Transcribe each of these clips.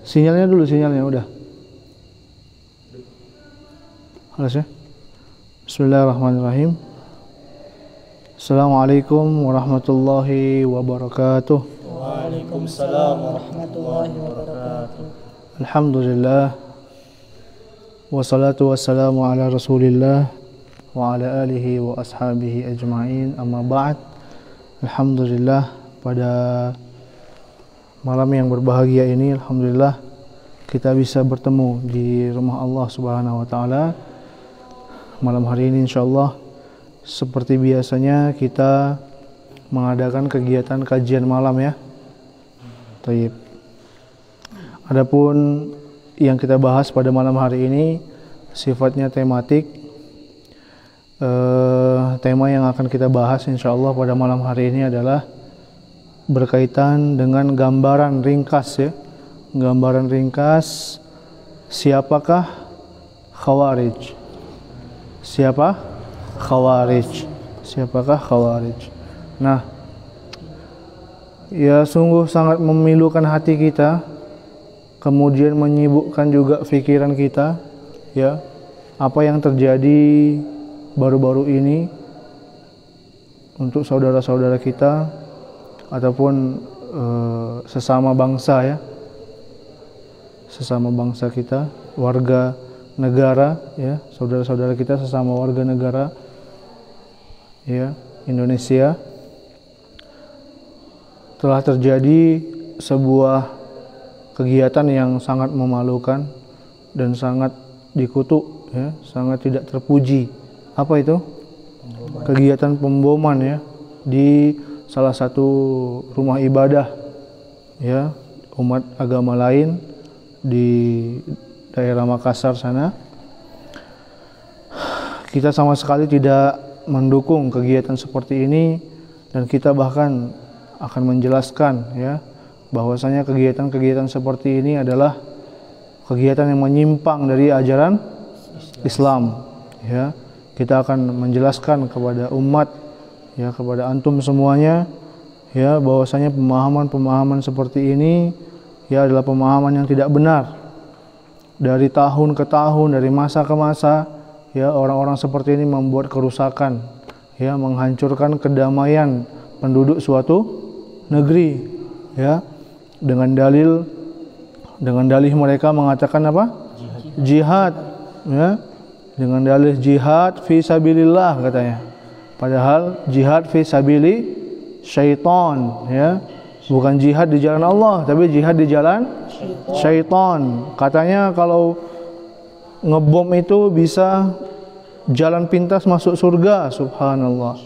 Sinyalnya dulu, sinyalnya udah. Halas ya. Bismillahirrahmanirrahim. Assalamualaikum warahmatullahi wabarakatuh. Waalaikumsalam warahmatullahi wabarakatuh. Alhamdulillah. Wassalatu wassalamu ala Rasulillah wa ala alihi wa ashabihi ajma'in. Amma ba'd. Alhamdulillah, pada malam yang berbahagia ini alhamdulillah kita bisa bertemu di rumah Allah Subhanahu wa taala. Malam hari ini insyaallah seperti biasanya kita mengadakan kegiatan kajian malam ya. Taib. Adapun yang kita bahas pada malam hari ini sifatnya tematik. Tema yang akan kita bahas insyaallah pada malam hari ini adalah berkaitan dengan gambaran ringkas ya. Gambaran ringkas siapakah Khawarij? Siapa? Khawarij. Siapakah Khawarij? Nah, ya sungguh sangat memilukan hati kita, kemudian menyibukkan juga pikiran kita ya. Apa yang terjadi baru-baru ini untuk saudara-saudara kita ataupun sesama bangsa ya, sesama bangsa kita, warga negara ya, saudara-saudara kita sesama warga negara ya Indonesia. Telah terjadi sebuah kegiatan yang sangat memalukan dan sangat dikutuk ya, sangat tidak terpuji. Apa itu? Kegiatan pemboman ya di salah satu rumah ibadah ya umat agama lain di daerah Makassar sana. Kita sama sekali tidak mendukung kegiatan seperti ini dan kita bahkan akan menjelaskan ya bahwasanya kegiatan-kegiatan seperti ini adalah kegiatan yang menyimpang dari ajaran Islam ya. Kita akan menjelaskan kepada umat ya, kepada antum semuanya ya, bahwasanya pemahaman-pemahaman seperti ini ya adalah pemahaman yang tidak benar. Dari tahun ke tahun, dari masa ke masa ya, orang-orang seperti ini membuat kerusakan ya, menghancurkan kedamaian penduduk suatu negeri ya, dengan dalih mereka mengatakan apa? Jihad ya, dengan dalih jihad fi sabilillah katanya. Padahal jihad fi sabili syaitan ya, bukan jihad di jalan Allah tapi jihad di jalan syaitan. Katanya kalau ngebom itu bisa jalan pintas masuk surga. Subhanallah.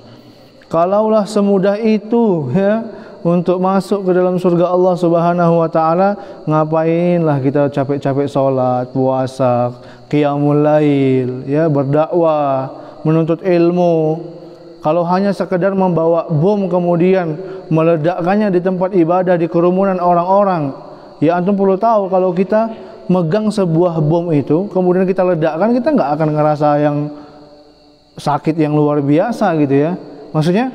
Kalaulah semudah itu ya untuk masuk ke dalam surga Allah Subhanahu wa taala, ngapainlah kita capek-capek salat, puasa, qiyamul lail ya, berdakwah, menuntut ilmu. Kalau hanya sekedar membawa bom kemudian meledakkannya di tempat ibadah, di kerumunan orang-orang, ya antum perlu tahu kalau kita megang sebuah bom itu kemudian kita ledakkan, kita nggak akan ngerasa yang sakit yang luar biasa gitu ya. Maksudnya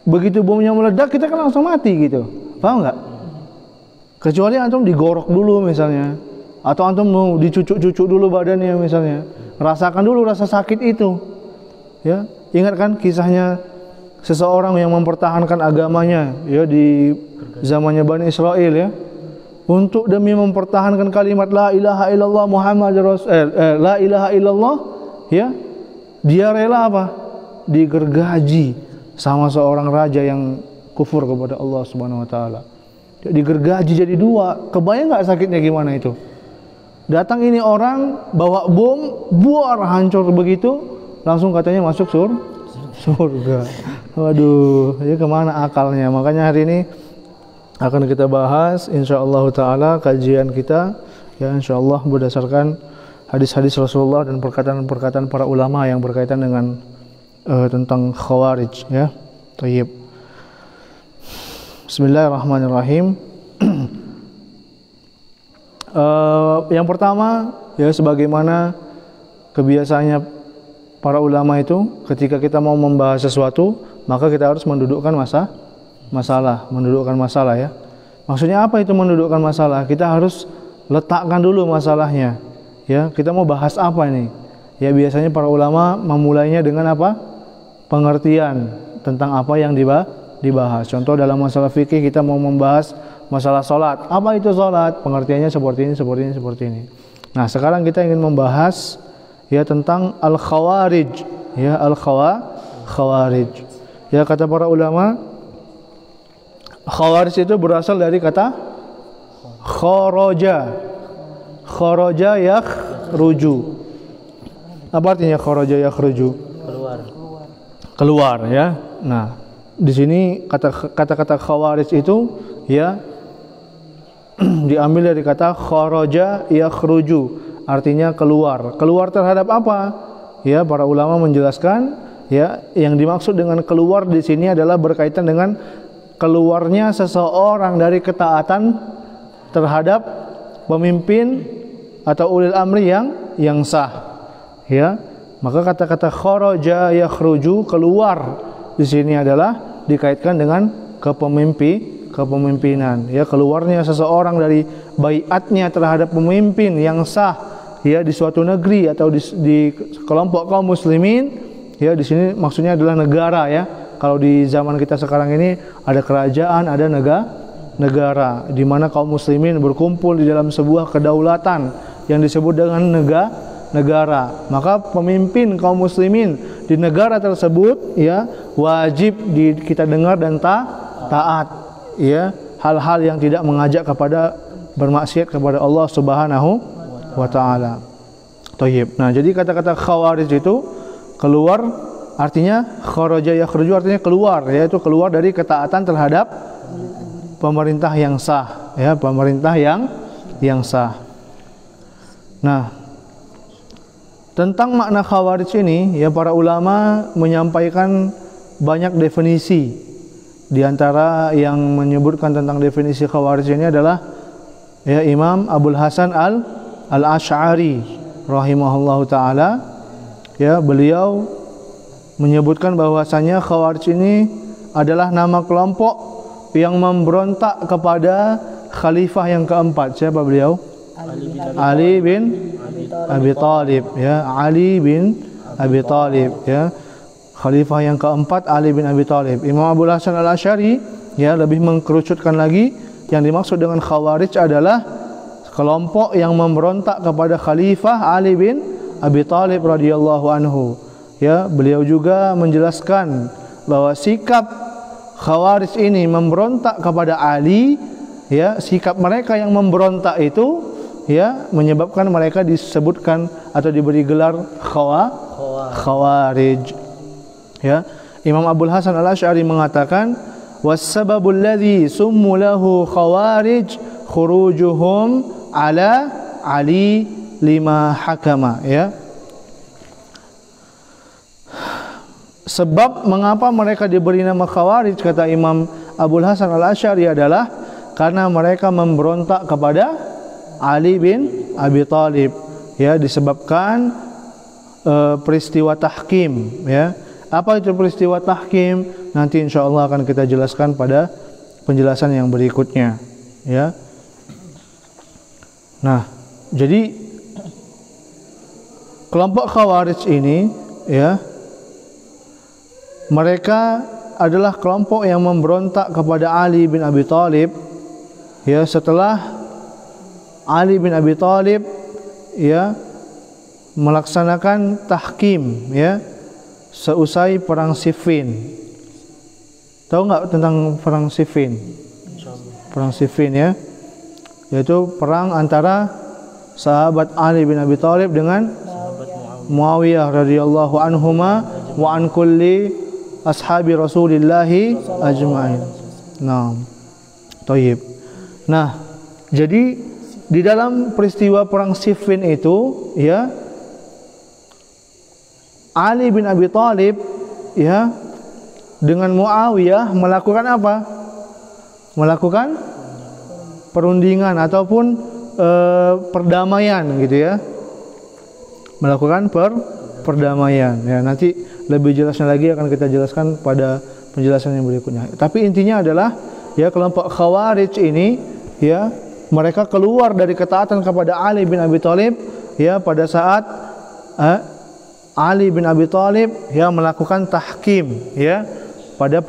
begitu bomnya meledak kita kan langsung mati gitu, paham nggak? Kecuali antum digorok dulu misalnya, atau antum mau dicucuk-cucuk dulu badannya misalnya, rasakan dulu rasa sakit itu ya. Ingat kan kisahnya seseorang yang mempertahankan agamanya ya di zamannya Bani Israel ya, untuk demi mempertahankan kalimat la ilaha illallah Muhammad la ilaha illallah ya, dia rela apa? Digergaji sama seorang raja yang kufur kepada Allah Subhanahu wa taala. Digergaji jadi dua. Kebayang enggak sakitnya gimana itu? Datang ini orang bawa bom, buar hancur begitu, langsung katanya masuk surga. Waduh, ya kemana akalnya? Makanya hari ini akan kita bahas insyaallah taala kajian kita ya, insyaallah berdasarkan hadis-hadis Rasulullah dan perkataan-perkataan para ulama yang berkaitan dengan tentang Khawarij ya. Tayyib. Bismillahirrahmanirrahim. Yang pertama ya, sebagaimana kebiasaannya para ulama itu, ketika kita mau membahas sesuatu maka kita harus mendudukkan masalah ya. Maksudnya apa itu mendudukkan masalah? Kita harus letakkan dulu masalahnya. Ya, kita mau bahas apa ini? Ya, biasanya para ulama memulainya dengan apa? Pengertian tentang apa yang dibahas. Contoh dalam masalah fikih kita mau membahas masalah salat. Apa itu salat? Pengertiannya seperti ini, seperti ini, seperti ini. Nah, sekarang kita ingin membahas ya tentang al-khawarij. Ya, al-khawarij. Ya, kata para ulama, khawarij itu berasal dari kata kharaja. Kharaja yakhruju. Apa artinya kharaja yakhruju? Keluar ya. Nah, di sini kata-kata khawarij itu ya diambil dari kata kharaja yakhruju, artinya keluar. Keluar terhadap apa? Ya, para ulama menjelaskan ya, yang dimaksud dengan keluar di sini adalah berkaitan dengan keluarnya seseorang dari ketaatan terhadap pemimpin atau ulil amri yang sah. Ya, maka kata-kata kharaja yakhruju, keluar di sini adalah dikaitkan dengan kepemimpinan. Ya, keluarnya seseorang dari baiatnya terhadap pemimpin yang sah ya di suatu negeri atau di kelompok kaum muslimin. Ya, di sini maksudnya adalah negara ya. Kalau di zaman kita sekarang ini ada kerajaan, ada negara di mana kaum muslimin berkumpul di dalam sebuah kedaulatan yang disebut dengan negara. Maka pemimpin kaum muslimin di negara tersebut ya wajib kita dengar dan taat ya, hal-hal yang tidak mengajak kepada bermaksiat kepada Allah Subhanahu wa taala. Thayyib. Nah, jadi kata-kata khawarij itu keluar, artinya kharaja yakhruju artinya keluar, yaitu keluar dari ketaatan terhadap pemerintah yang sah ya, pemerintah yang sah. Nah, tentang makna khawarij ini ya, para ulama menyampaikan banyak definisi. Di antara yang menyebutkan tentang definisi khawarij ini adalah ya Imam Abul Hasan Al-Asy'ari rahimahullahu taala. Ya, beliau menyebutkan bahwasanya khawarij ini adalah nama kelompok yang memberontak kepada khalifah yang keempat. Siapa beliau? Ali bin Abi Thalib ya, Ali bin Abi Thalib ya, khalifah yang keempat Ali bin Abi Thalib. Imam Abul Hasan Al-Asy'ari ya lebih mengkerucutkan lagi, yang dimaksud dengan khawarij adalah kelompok yang memberontak kepada khalifah Ali bin Abi Thalib radhiyallahu anhu. Ya, beliau juga menjelaskan bahwa sikap khawarij ini memberontak kepada Ali ya, sikap mereka yang memberontak itu ya menyebabkan mereka disebutkan atau diberi gelar khawarij. Ya, Imam Abul Hasan Al-Asy'ari mengatakan was-sababul ladzi summu lahu khawarij khurujuhum ala Ali lima hakama ya. Sebab mengapa mereka diberi nama khawarij, kata Imam Abul Hasan Al-Asy'ari, adalah karena mereka memberontak kepada Ali bin Abi Thalib ya, disebabkan peristiwa tahkim ya. Apa itu peristiwa tahkim? Nanti insyaallah akan kita jelaskan pada penjelasan yang berikutnya ya. Nah, jadi kelompok khawarij ini ya, mereka adalah kelompok yang memberontak kepada Ali bin Abi Thalib ya, setelah Ali bin Abi Thalib ya melaksanakan tahkim ya seusai perang Siffin. Tahu nggak tentang perang Siffin? Perang Siffin ya, yaitu perang antara sahabat Ali bin Abi Thalib dengan Muawiyah radhiyallahu anhuma wa an kulli ashabi Rasulillah ajma'in. Nah, thayyib. Nah, jadi di dalam peristiwa perang Siffin itu ya, Ali bin Abi Thalib ya dengan Muawiyah melakukan apa? Melakukan perundingan ataupun perdamaian gitu ya. Melakukan perdamaian ya. Nanti lebih jelasnya lagi akan kita jelaskan pada penjelasan yang berikutnya. Tapi intinya adalah ya kelompok Khawarij ini ya mereka keluar dari ketaatan kepada Ali bin Abi Thalib ya pada saat Ali bin Abi Thalib ya melakukan tahkim ya pada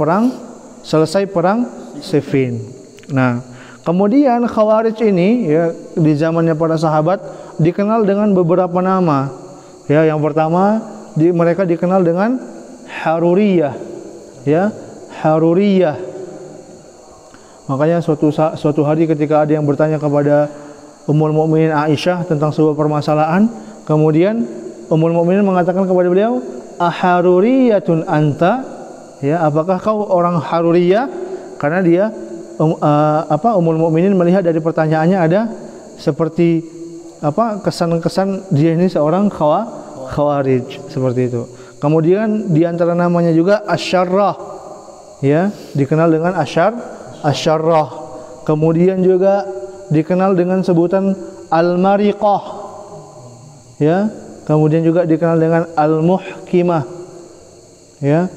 selesai perang Siffin. Nah, kemudian Khawarij ini ya di zamannya para sahabat dikenal dengan beberapa nama. Ya, yang pertama mereka dikenal dengan Haruriyah. Ya, Haruriyah. Makanya suatu hari ketika ada yang bertanya kepada Ummul Mukminin Aisyah tentang sebuah permasalahan, kemudian Ummul Mukminin mengatakan kepada beliau, "Aharuriyatun anta?" Ya, apakah kau orang Haruriyah? Karena dia Ummul Mukminin melihat dari pertanyaannya ada seperti kesan-kesan dia ini seorang Khawarij seperti itu. Kemudian di antara namanya juga Asyarrah. Ya, dikenal dengan Asyarrah. Kemudian juga dikenal dengan sebutan Al-Mariqah. Ya, kemudian juga dikenal dengan Al-Muhkimah. Ya,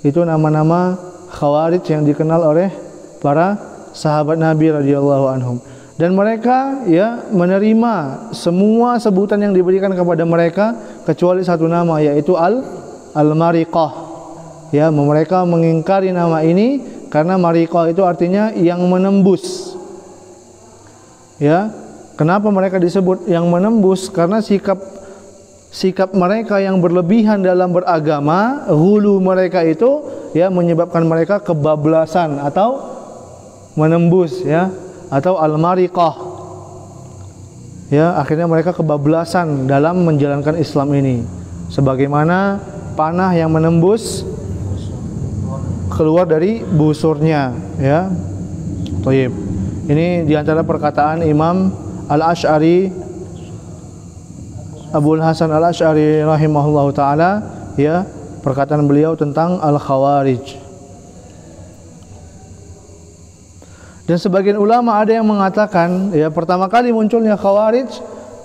itu nama-nama Khawarij yang dikenal oleh para sahabat Nabi radhiyallahu anhum. Dan mereka ya menerima semua sebutan yang diberikan kepada mereka kecuali satu nama, yaitu Al-Mariqah. Ya, mereka mengingkari nama ini karena Mariqah itu artinya yang menembus. Ya, kenapa mereka disebut yang menembus? Karena sikap mereka yang berlebihan dalam beragama, ghulu mereka itu ya menyebabkan mereka kebablasan atau menembus ya, atau al-mariqah. Ya, akhirnya mereka kebablasan dalam menjalankan Islam ini. Sebagaimana panah yang menembus keluar dari busurnya, ya. Thayyib. Ini diantara perkataan Imam Al-Asy'ari, Abul Hasan Al-Asy'ari rahimahullahu taala, ya, perkataan beliau tentang Al-Khawarij. Dan sebagian ulama ada yang mengatakan, ya, pertama kali munculnya Khawarij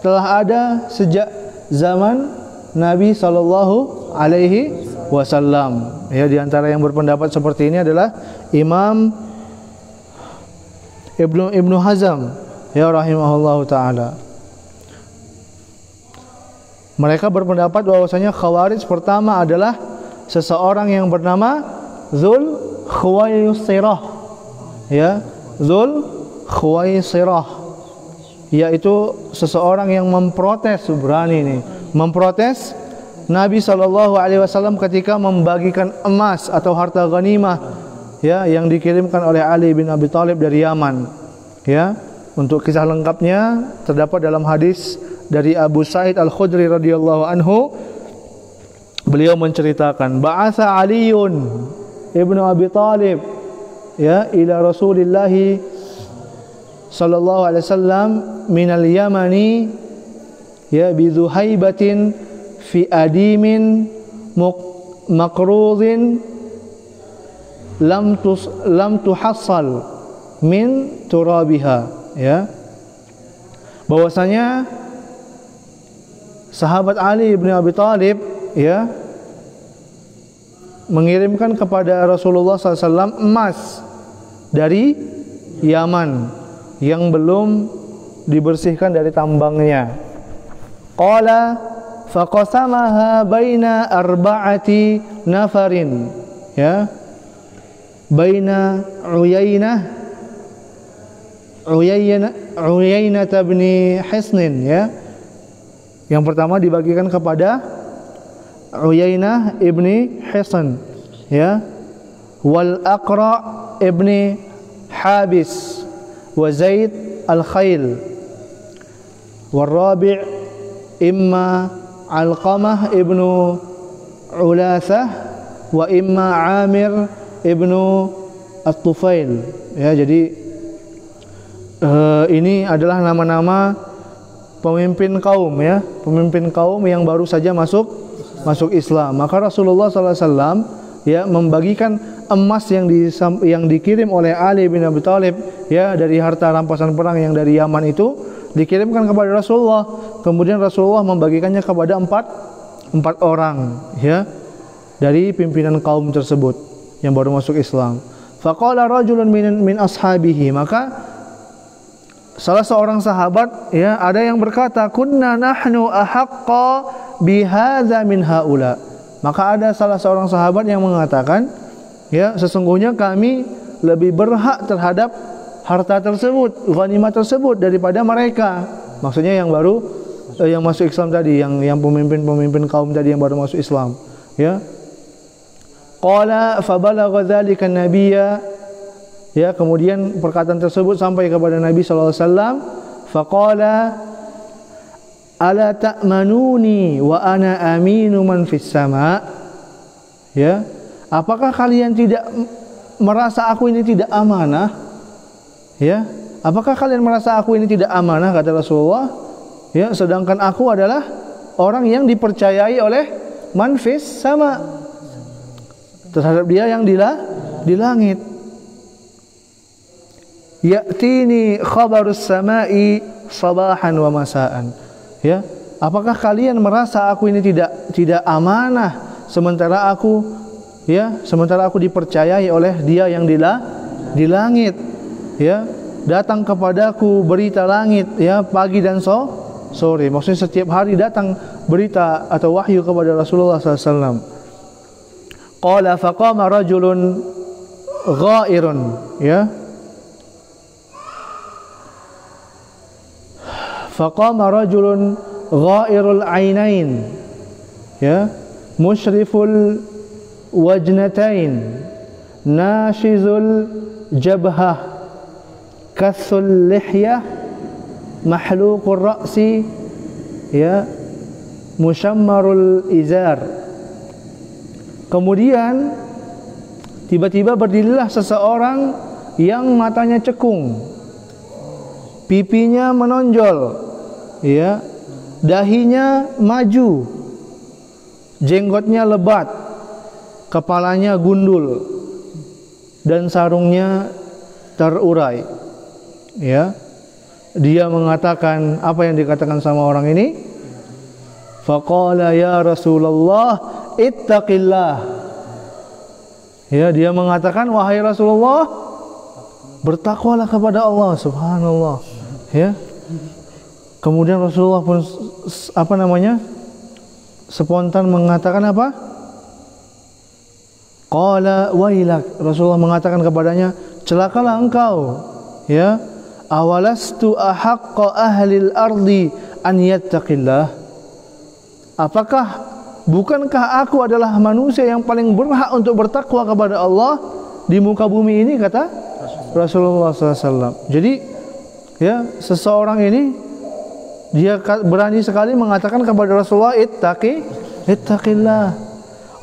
telah ada sejak zaman Nabi sallallahu alaihi wasallam. Ya, di antara yang berpendapat seperti ini adalah Imam Ibnu Hazm, ya, rahimahullahu taala. Mereka berpendapat bahwasanya Khawarij pertama adalah seseorang yang bernama Dzul Khuwaisirah, ya, Dzul Khuwaisirah, yaitu seseorang yang memprotes, berani nih, memprotes Nabi SAW ketika membagikan emas atau harta ghanimah, ya, yang dikirimkan oleh Ali bin Abi Thalib dari Yaman. Ya, untuk kisah lengkapnya terdapat dalam hadis dari Abu Sa'id Al-Khudri radhiyallahu anhu. Beliau menceritakan, ba'atha Aliun ibnu Abi Thalib, ya, ila Rasulillah sallallahu alaihi wasallam minal Yamani, ya, bi Dzuhaibatin fi adimin makrudin lam tuhassal min turabiha, ya, bahwasanya sahabat Ali bin Abi Thalib, ya, mengirimkan kepada Rasulullah SAW emas dari Yaman yang belum dibersihkan dari tambangnya. Qala faqasamaha baina arba'ati nafarin, ya, baina Uyainah bin Hisnin, ya. Yang pertama dibagikan kepada Uyainah ibni Hisn, ya, wal Aqra ibni Habis wa Zaid al-Khail, wal Rabi' imma Alqamah ibnu Ulathah wa imma Amir ibnu At-Tufail. Ya, jadi ini adalah nama-nama pemimpin kaum, ya, pemimpin kaum yang baru saja masuk Islam. Maka Rasulullah SAW, ya, membagikan emas yang dikirim oleh Ali bin Abi Thalib, ya, dari harta rampasan perang yang dari Yaman itu dikirimkan kepada Rasulullah. Kemudian Rasulullah membagikannya kepada empat orang, ya, dari pimpinan kaum tersebut yang baru masuk Islam. Faqala rajulun min ashabihi, maka salah seorang sahabat ya ada yang berkata, kunna nahnu ahaqqa bihadza min haula. Maka ada salah seorang sahabat yang mengatakan, ya sesungguhnya kami lebih berhak terhadap harta tersebut, ghanimah tersebut daripada mereka. Maksudnya yang baru yang masuk Islam tadi, yang pemimpin kaum tadi yang baru masuk Islam, ya. Qala fabalagha dzalika an-nabiyya, ya kemudian perkataan tersebut sampai kepada Nabi sallallahu alaihi wasallam. Faqala ala ta'manuni wa ana aminu man fis sama. Ya, apakah kalian tidak merasa aku ini tidak amanah? Ya, apakah kalian merasa aku ini tidak amanah, kata Rasulullah? Ya, sedangkan aku adalah orang yang dipercayai oleh man fis sama, terhadap dia yang di langit. Ya'tini khabarus samai sabahan wa masaan. Ya, apakah kalian merasa aku ini tidak amanah sementara aku dipercayai oleh dia yang di langit, ya, datang kepadaku berita langit, ya, pagi dan sore. Maksudnya setiap hari datang berita atau wahyu kepada Rasulullah sallallahu alaihi wasallam. Qala faqama rajulun ghairun, ya. Faqama rajulun ghairul ainain, ya, musyriful wajnatain, nashizul jabhah, kathul lihyah, mahluqur ra'si, ya, musyammarul izar. Kemudian tiba-tiba berdirilah seseorang yang matanya cekung, pipinya menonjol, ya, dahinya maju, jenggotnya lebat, kepalanya gundul, dan sarungnya terurai. Ya, dia mengatakan, apa yang dikatakan sama orang ini? Faqala ya Rasulullah ittaqillah. Ya, dia mengatakan, wahai Rasulullah, bertakwalah kepada Allah. Subhanallah. Ya. Kemudian Rasulullah pun spontan mengatakan apa? Qala wailak. Rasulullah mengatakan kepadanya, celakalah engkau. Ya. Awalastu ahaqqa ahlil ardi an yattaqillah. Bukankah aku adalah manusia yang paling berhak untuk bertakwa kepada Allah di muka bumi ini, kata Rasulullah SAW. Jadi, ya, seseorang ini dia berani sekali mengatakan kepada Rasulullah, ittaqillah.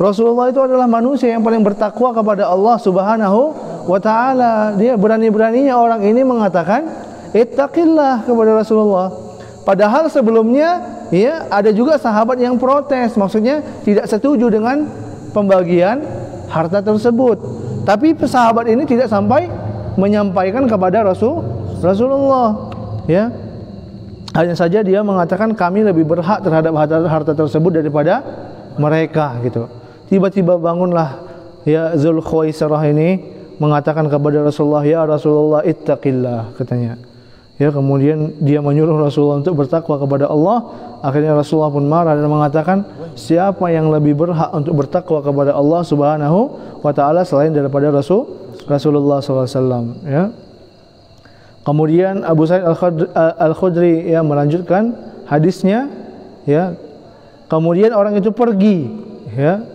Rasulullah itu adalah manusia yang paling bertakwa kepada Allah Subhanahu wa ta'ala. Dia berani-beraninya orang ini mengatakan ittaqillah kepada Rasulullah. Padahal sebelumnya, ya, ada juga sahabat yang protes, maksudnya tidak setuju dengan pembagian harta tersebut. Tapi sahabat ini tidak sampai menyampaikan kepada Rasulullah, ya. Hanya saja dia mengatakan kami lebih berhak terhadap harta tersebut daripada mereka, gitu. Tiba-tiba bangunlah, ya, Zulkhuwaisirah ini mengatakan kepada Rasulullah, ya Rasulullah ittaqillah, katanya. Ya, kemudian dia menyuruh Rasulullah untuk bertakwa kepada Allah. Akhirnya Rasulullah pun marah dan mengatakan, siapa yang lebih berhak untuk bertakwa kepada Allah Subhanahu wa ta'ala selain daripada Rasulullah SAW, ya. Kemudian Abu Sa'id Al-Khudri, ya, melanjutkan hadisnya, ya. Kemudian orang itu pergi, ya.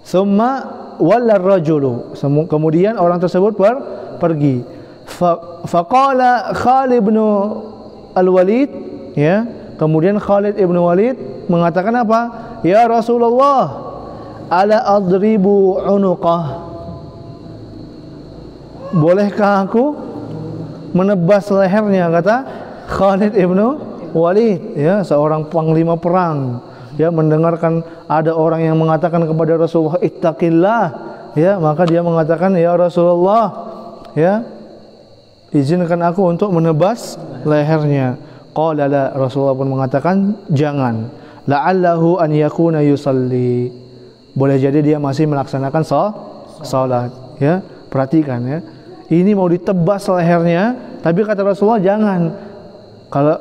Summa wallar rajulu. Kemudian orang tersebut pergi. Faqala Khalid bin Al-Walid, ya. Kemudian Khalid ibn Walid mengatakan apa? Ya Rasulullah, ala adribu unuqah. Bolehkah aku menebas lehernya, kata Khalid ibn Walid, ya, seorang panglima perang, ya, mendengarkan ada orang yang mengatakan kepada Rasulullah ittaqillah, ya, maka dia mengatakan, ya Rasulullah, ya, izinkan aku untuk menebas lehernya. Qala la. Rasulullah pun mengatakan jangan. La'allahu an yakuna yusalli. Boleh jadi dia masih melaksanakan salat, ya. Perhatikan ya. Ini mau ditebas lehernya, tapi kata Rasulullah jangan. Kalau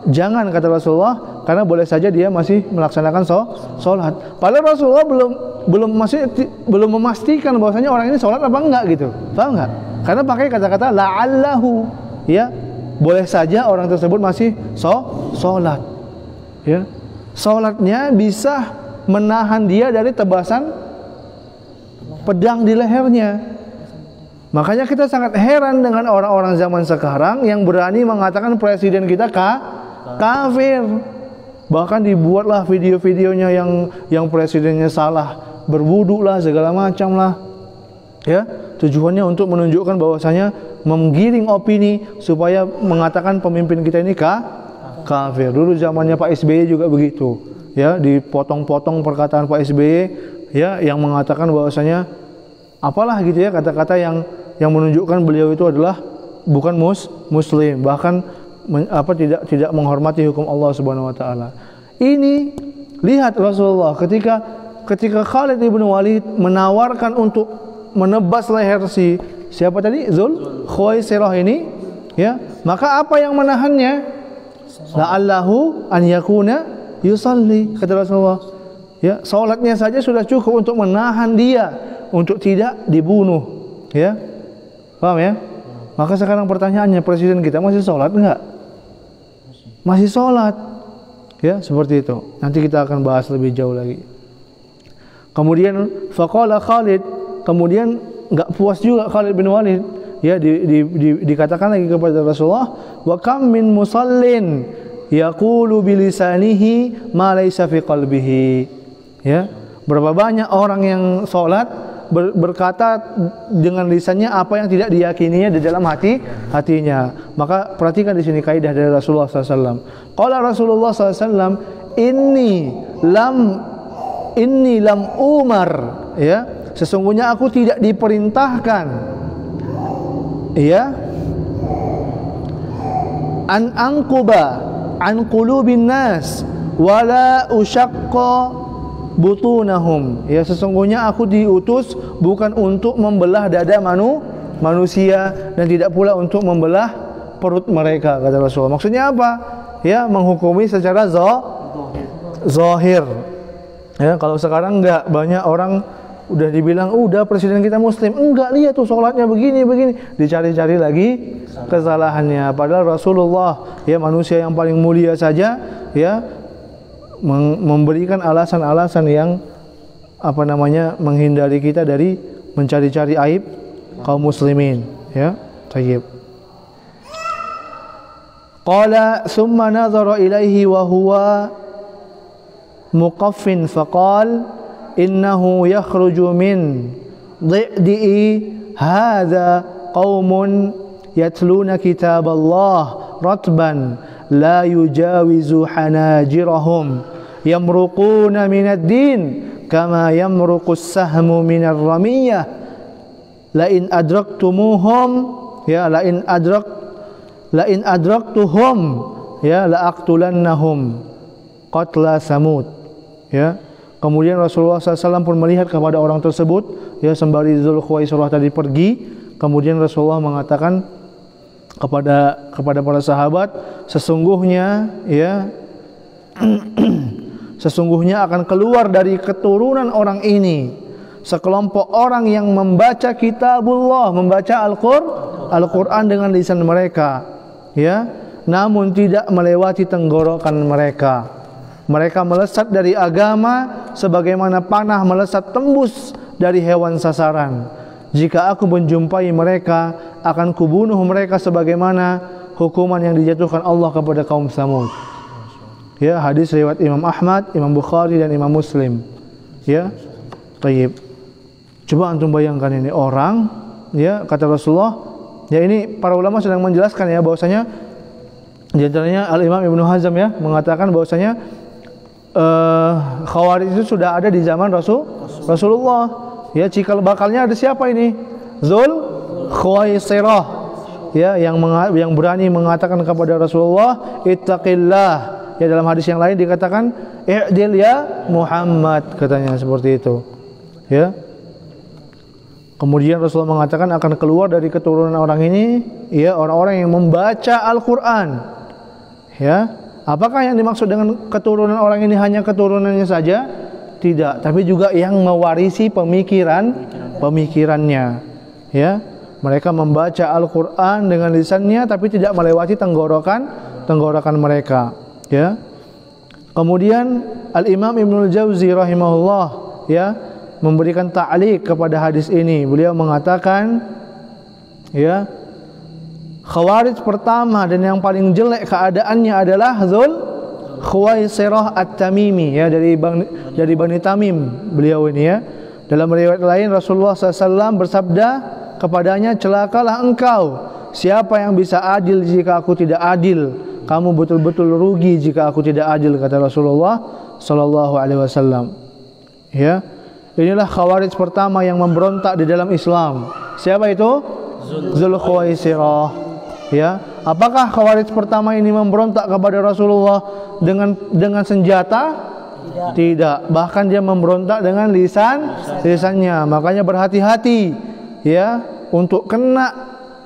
Jangan kata Rasulullah, karena boleh saja dia masih melaksanakan sholat. Padahal Rasulullah belum memastikan bahwasanya orang ini sholat apa enggak gitu. Paham enggak? Karena pakai kata-kata la'allahu, ya. Boleh saja orang tersebut masih sholat. Ya. Sholatnya bisa menahan dia dari tebasan pedang di lehernya. Makanya kita sangat heran dengan orang-orang zaman sekarang yang berani mengatakan presiden kita kafir. Bahkan dibuatlah video-videonya yang presidennya salah berwudu lah, segala macam lah. Ya, tujuannya untuk menunjukkan bahwasanya menggiring opini supaya mengatakan pemimpin kita ini kafir. Dulu zamannya Pak SBY juga begitu. Ya, dipotong-potong perkataan Pak SBY ya yang mengatakan bahwasanya apalah gitu ya, kata-kata yang menunjukkan beliau itu adalah bukan muslim, bahkan tidak menghormati hukum Allah Subhanahu wa taala. Ini lihat Rasulullah ketika Khalid bin Walid menawarkan untuk menebas leher siapa tadi? Zul Khuwaisirah ini, ya. Maka apa yang menahannya? La'allahu an yakuna yusalli, kata Rasulullah. Ya, salatnya saja sudah cukup untuk menahan dia untuk tidak dibunuh, ya. Paham ya? Maka sekarang pertanyaannya, presiden kita masih sholat enggak? Masih sholat, ya, seperti itu. Nanti kita akan bahas lebih jauh lagi. Kemudian faqala Khalid, kemudian enggak puas juga Khalid bin Walid, ya, dikatakan lagi kepada Rasulullah, wa kam min musallin yaqulu bilisanihi ma laysa fi qalbihi, ya. Berapa banyak orang yang sholat berkata dengan lisannya apa yang tidak diyakininya di dalam hatinya. Maka perhatikan di sini kaidah dari Rasulullah SAW. Qala Rasulullah SAW, inni lam umar, ya, sesungguhnya aku tidak diperintahkan, ya, an anquba an qulubin nas wala usyaqqa butunahum, ya, sesungguhnya aku diutus bukan untuk membelah dada manusia dan tidak pula untuk membelah perut mereka, kata Rasulullah. Maksudnya apa? Ya, menghukumi secara zahir. Ya, kalau sekarang enggak, banyak orang udah dibilang udah presiden kita muslim, enggak, lihat tuh sholatnya begini, dicari-cari lagi kesalahannya. Padahal Rasulullah, ya, manusia yang paling mulia saja, ya, memberikan alasan-alasan yang menghindari kita dari mencari-cari aib kaum muslimin, ya. Tayyib. Qala summa nadhara ilaihi wa huwa muqaffin faqal innahu yakhruju min dhi'i hadha qaumun yatluna kitaballah ratban la yujawizu hanajirahum yamruquna minad din kama yamruqus sahmu minar ramiyah la in adraktumuhum, ya, la in adraktuhum, ya, la aqtulannahum qatla samud, ya. Kemudian Rasulullah SAW pun melihat kepada orang tersebut, ya, sembari Zul Khuwaisirah tadi pergi. Kemudian Rasulullah mengatakan kepada para sahabat, sesungguhnya, ya, sesungguhnya akan keluar dari keturunan orang ini sekelompok orang yang membaca kitabullah, membaca Al-Quran dengan lisan mereka, ya, namun tidak melewati tenggorokan mereka. Mereka melesat dari agama sebagaimana panah melesat tembus dari hewan sasaran. Jika aku menjumpai mereka, akan kubunuh mereka sebagaimana hukuman yang dijatuhkan Allah kepada kaum Samud. Ya, hadis riwayat Imam Ahmad, Imam Bukhari dan Imam Muslim. Ya, tayyib. Coba antum bayangkan ini orang, ya, kata Rasulullah, ya, ini para ulama sedang menjelaskan, ya, bahwasanya di antaranya Al-Imam Ibnu Hazm, ya, mengatakan bahwasanya Khawarij itu sudah ada di zaman Rasulullah. Ya, cikal bakalnya ada siapa ini? Zul Khuwaisirah, ya, yang berani mengatakan kepada Rasulullah, ittaqillah. Ya, dalam hadis yang lain dikatakan, i'dil ya Muhammad, katanya seperti itu. Ya. Kemudian Rasulullah mengatakan akan keluar dari keturunan orang ini ya orang-orang yang membaca Al-Qur'an. Ya. Apakah yang dimaksud dengan keturunan orang ini hanya keturunannya saja? Tidak, tapi juga yang mewarisi pemikirannya. Ya. Mereka membaca Al-Qur'an dengan lisannya tapi tidak melewati tenggorokan mereka, ya. Kemudian Al-Imam Ibnul Jauzi rahimahullah ya memberikan ta'liq kepada hadis ini. Beliau mengatakan ya Khawarij pertama dan yang paling jelek keadaannya adalah Dzul Khuwaisirah At-Tamimi ya dari Bani Tamim beliau ini ya. Dalam riwayat lain Rasulullah SAW bersabda kepadanya, celakalah engkau, siapa yang bisa adil jika aku tidak adil, kamu betul-betul rugi jika aku tidak adil, kata Rasulullah sallallahu alaihi wasallam. Ya. Inilah Khawarij pertama yang memberontak di dalam Islam. Siapa itu? Dzul Khuwaisirah. Ya. Apakah Khawarij pertama ini memberontak kepada Rasulullah dengan senjata? Tidak. Bahkan dia memberontak dengan lisannya. Makanya berhati-hati ya untuk kena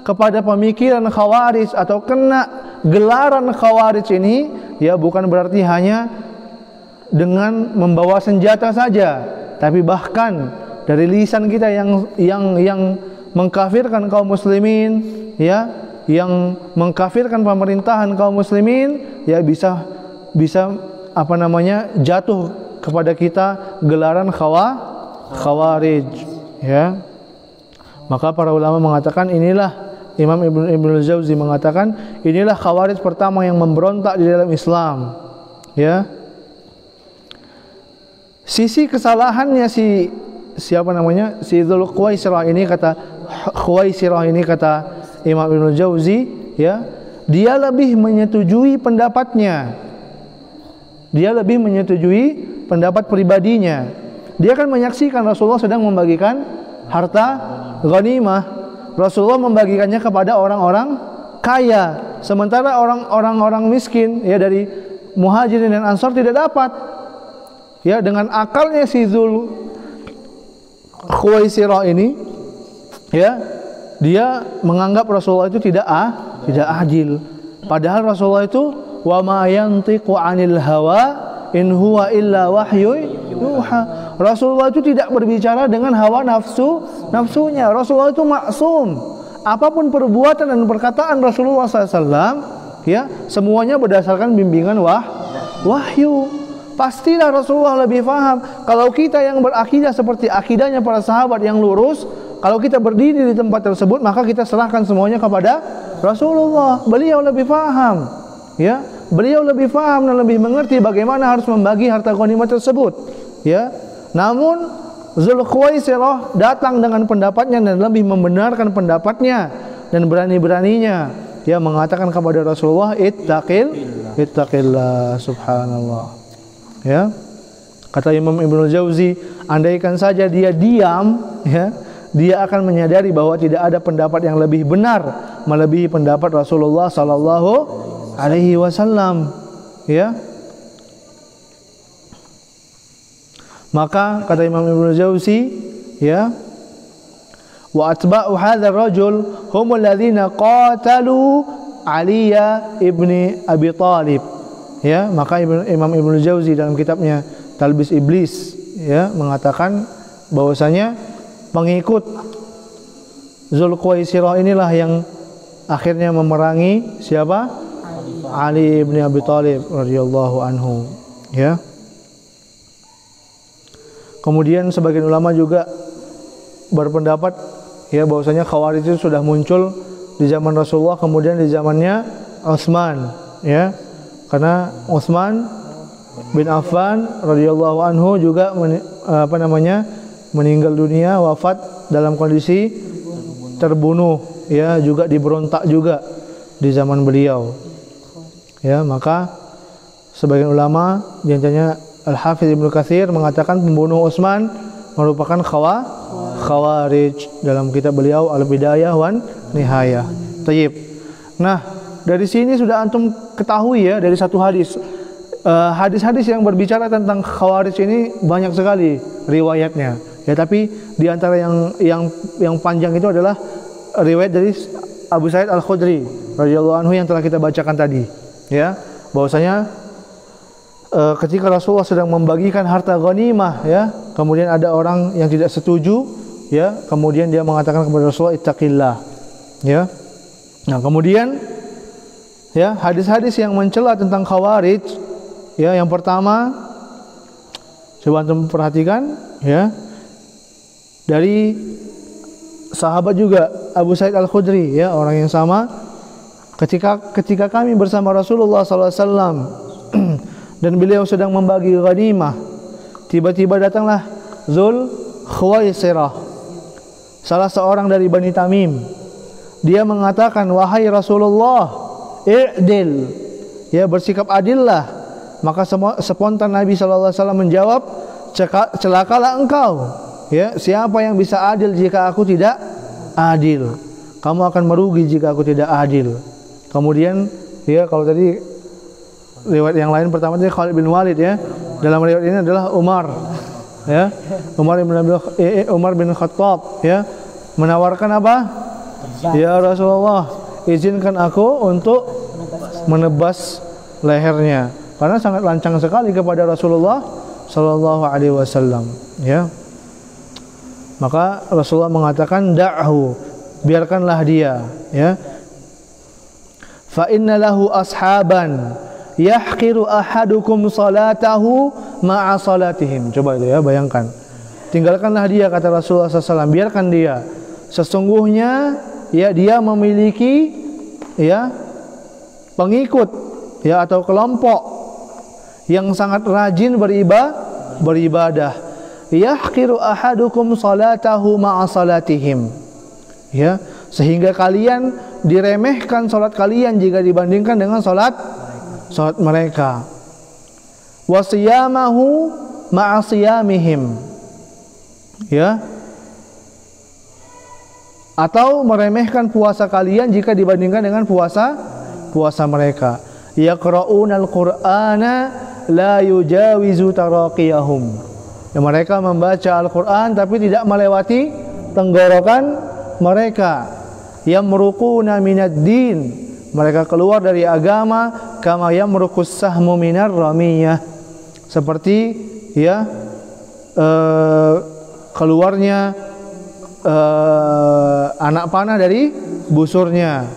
kepada pemikiran Khawarij atau kena gelaran Khawarij ini ya bukan berarti hanya dengan membawa senjata saja, tapi bahkan dari lisan kita yang mengkafirkan kaum muslimin ya, yang mengkafirkan pemerintahan kaum muslimin ya bisa jatuh kepada kita gelaran Khawarij ya. Maka para ulama mengatakan inilah Imam Ibnul Jauzi mengatakan inilah Khawarij pertama yang memberontak di dalam Islam. Ya. Sisi kesalahannya si Dzul Khuwaisirah ini kata Imam Ibnul Jauzi ya, dia lebih menyetujui pendapatnya. Dia lebih menyetujui pendapat pribadinya. Dia kan menyaksikan Rasulullah sedang membagikan harta ghanimah. Rasulullah membagikannya kepada orang-orang kaya, sementara orang-orang miskin ya dari Muhajirin dan Ansar tidak dapat. Ya, dengan akalnya si Dzul Khuwaisirah ini ya, dia menganggap Rasulullah itu tidak adil. Padahal Rasulullah itu wa ma yantiqu 'anil hawa in huwa illa wahyu yuha. Rasulullah itu tidak berbicara dengan hawa nafsunya. Rasulullah itu maksum. Apapun perbuatan dan perkataan Rasulullah SAW ya, semuanya berdasarkan bimbingan wahyu. Pastilah Rasulullah lebih paham. Kalau kita yang berakidah seperti akidahnya para sahabat yang lurus, kalau kita berdiri di tempat tersebut, maka kita serahkan semuanya kepada Rasulullah. Beliau lebih paham. Ya, beliau lebih paham dan lebih mengerti bagaimana harus membagi harta ghanimah tersebut. Ya. Namun Dzul Khuwaisirah datang dengan pendapatnya dan lebih membenarkan pendapatnya dan berani-beraninya dia mengatakan kepada Rasulullah, ittaqillah, subhanallah. Ya. Kata Imam Ibnul Jauzi, andaikan saja dia diam, ya, dia akan menyadari bahwa tidak ada pendapat yang lebih benar melebihi pendapat Rasulullah sallallahu alaihi wasallam. Ya. Maka kata Imam Ibnul Jauzi, ya, wa atba'u hadzal rajul humul ladzina qatalu Aliya ibni Abi Thalib. Ya, maka Imam Ibnul Jauzi dalam kitabnya Talbis Iblis ya mengatakan bahwasanya pengikut Dzul Khuwaisirah inilah yang akhirnya memerangi siapa? Ali ibni Abi Thalib radhiyallahu anhu. Ya. Kemudian sebagian ulama juga berpendapat ya bahwasanya Khawarij itu sudah muncul di zaman Rasulullah, kemudian di zamannya Utsman ya. Karena Utsman bin Affan radhiyallahu anhu juga meninggal dunia, wafat dalam kondisi terbunuh ya, juga diberontak juga di zaman beliau. Ya, maka sebagian ulama di antaranya Al-Hafiz Ibnu Katsir mengatakan pembunuh Utsman merupakan Khawarij dalam kitab beliau Al-Bidayah wan Nihayah. Tayyib. Nah, dari sini sudah antum ketahui ya dari satu hadis. Hadis-hadis yang berbicara tentang Khawarij ini banyak sekali riwayatnya. Ya, tapi di antara yang panjang itu adalah riwayat dari Abu Sa'id Al-Khudri radhiyallahu anhu yang telah kita bacakan tadi. Ya, bahwasanya ketika Rasulullah sedang membagikan harta ghanimah, ya, kemudian ada orang yang tidak setuju, ya, kemudian dia mengatakan kepada Rasulullah, ittaqillah. Ya. Nah, kemudian ya, hadis-hadis yang mencela tentang Khawarij, ya, yang pertama coba antum perhatikan, ya, dari sahabat juga Abu Sa'id Al-Khudri, ya, orang yang sama, ketika kami bersama Rasulullah SAW dan beliau sedang membagi ghanimah, tiba-tiba datanglah Zul Khuwaisirah, salah seorang dari Bani Tamim. Dia mengatakan, wahai Rasulullah, i'dil, ya, bersikap adillah. Maka spontan Nabi SAW menjawab, celakalah engkau, ya, siapa yang bisa adil jika aku tidak adil? Kamu akan merugi jika aku tidak adil. Kemudian, ya, kalau tadi riwayat yang lain pertama tadi Khalid bin Walid, ya, dalam riwayat ini adalah Umar, ya, Umar bin Khattab, ya, menawarkan apa? Ya Rasulullah, izinkan aku untuk menebas lehernya, karena sangat lancang sekali kepada Rasulullah Sallallahu Alaihi Wasallam. Ya, maka Rasulullah mengatakan, da'hu, biarkanlah dia. Ya, fa inna lahu ashaban yahqiru ahadukum salatahu ma'a salatihim. Coba itu, ya, bayangkan. Tinggalkanlah dia, kata Rasulullah SAW, biarkan dia. Sesungguhnya, ya, dia memiliki, ya, pengikut, ya, atau kelompok yang sangat rajin beribadah. Yahqiru ahadukum salatahu ma'a salatihim. Ya, sehingga kalian diremehkan salat kalian jika dibandingkan dengan salat mereka. Wasiyamahu ma'a siyamihim. Ya, atau meremehkan puasa kalian jika dibandingkan dengan puasa mereka. Yaqra'unal Qur'ana la yujawizu taraqiyahum. Ya, mereka membaca Al-Qur'an tapi tidak melewati tenggorokan mereka. Yamruquna minad din, mereka keluar dari agama, kama yamruqus sahmu minar ramiyah, seperti, ya, keluarnya anak panah dari busurnya.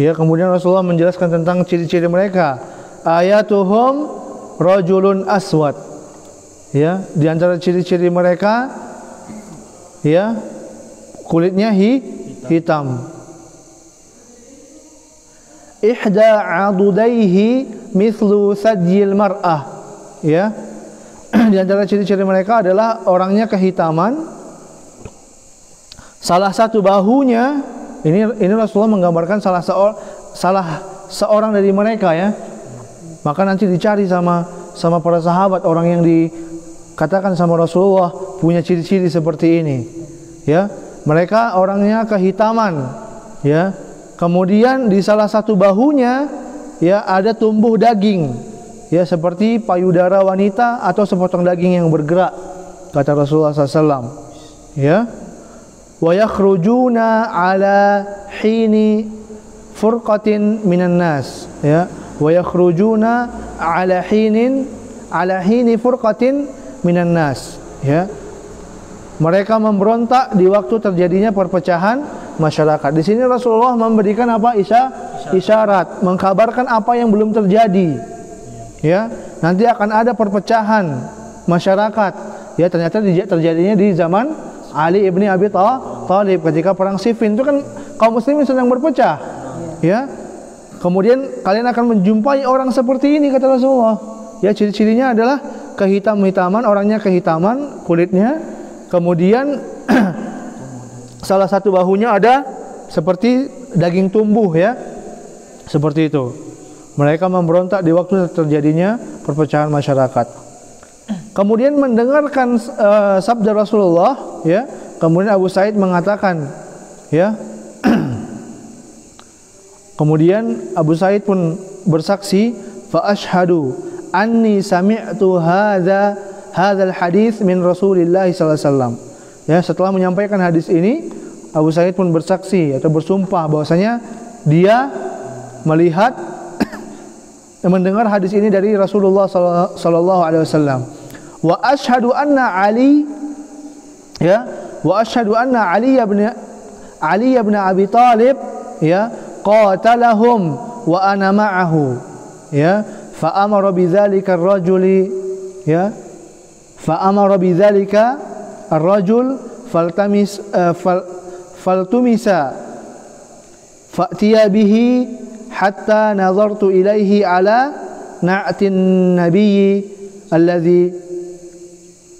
Ya, kemudian Rasulullah menjelaskan tentang ciri-ciri mereka. Ayatuhum rajulun aswad. Ya, di antara ciri-ciri mereka, ya, kulitnya hitam. Ihda adudaihi mithlu sadyil mar'ah. Ya, di antara ciri-ciri mereka adalah orangnya kehitaman. Salah satu bahunya, ini Rasulullah menggambarkan salah seorang dari mereka, ya. Maka nanti dicari sama para sahabat orang yang dikatakan sama Rasulullah punya ciri-ciri seperti ini. Ya, mereka orangnya kehitaman, ya. Kemudian di salah satu bahunya, ya, ada tumbuh daging, ya, seperti payudara wanita atau sepotong daging yang bergerak, kata Rasulullah SAW. Ya, wa yakhrujuna ala hini furqatin minan nas. Ya, wa yakhrujuna ala hini furqatin minan nas. Ya, mereka memberontak di waktu terjadinya perpecahan masyarakat. Di sini Rasulullah memberikan apa? Isyarat, mengkabarkan apa yang belum terjadi. Ya, nanti akan ada perpecahan masyarakat. Ya, ternyata terjadinya di zaman Ali ibni Abi Thalib ketika perang Siffin. Itu kan kaum muslimin sedang berpecah. Ya, kemudian kalian akan menjumpai orang seperti ini, kata Rasulullah. Ya, ciri-cirinya adalah kehitam-hitaman, orangnya kehitaman kulitnya. Kemudian salah satu bahunya ada seperti daging tumbuh, ya, seperti itu. Mereka memberontak di waktu terjadinya perpecahan masyarakat. Kemudian mendengarkan sabda Rasulullah, ya, kemudian Abu Sa'id mengatakan, ya, kemudian Abu Sa'id pun bersaksi, fa ashhadu anni sami'tu hadzal hadits min Rasulillah sallallahu alaihi wasallam. Ya, setelah menyampaikan hadis ini, Abu Sa'id pun bersaksi atau bersumpah bahwasanya dia melihat mendengar hadis ini dari Rasulullah sallallahu alaihi wasallam. Wa asyhadu anna Ali, ya, wa asyhadu anna Ali ibn Abi Thalib, ya, qatalahum wa ana ma'ahu, ya, fa amara bidzalika ar-rajuli, ya, fa amara bidzalika ar-rajul faltumisa fa'tiya bihi hatta nazartu ilaihi ala na'tin nabiyyi alladhi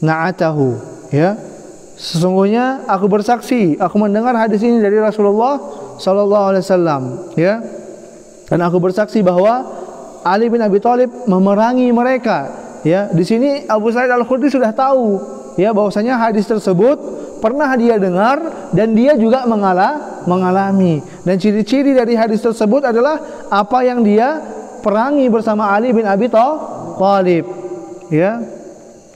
na'atahu, ya. Sesungguhnya aku bersaksi, aku mendengar hadis ini dari Rasulullah sallallahu alaihi wasallam, ya. Dan aku bersaksi bahwa Ali bin Abi Thalib memerangi mereka, ya. Di sini Abu Sa'id Al-Khudri sudah tahu, ya, bahwasanya hadis tersebut pernah dia dengar dan dia juga mengalami. Dan ciri-ciri dari hadis tersebut adalah apa yang dia perangi bersama Ali bin Abi Thalib, ya.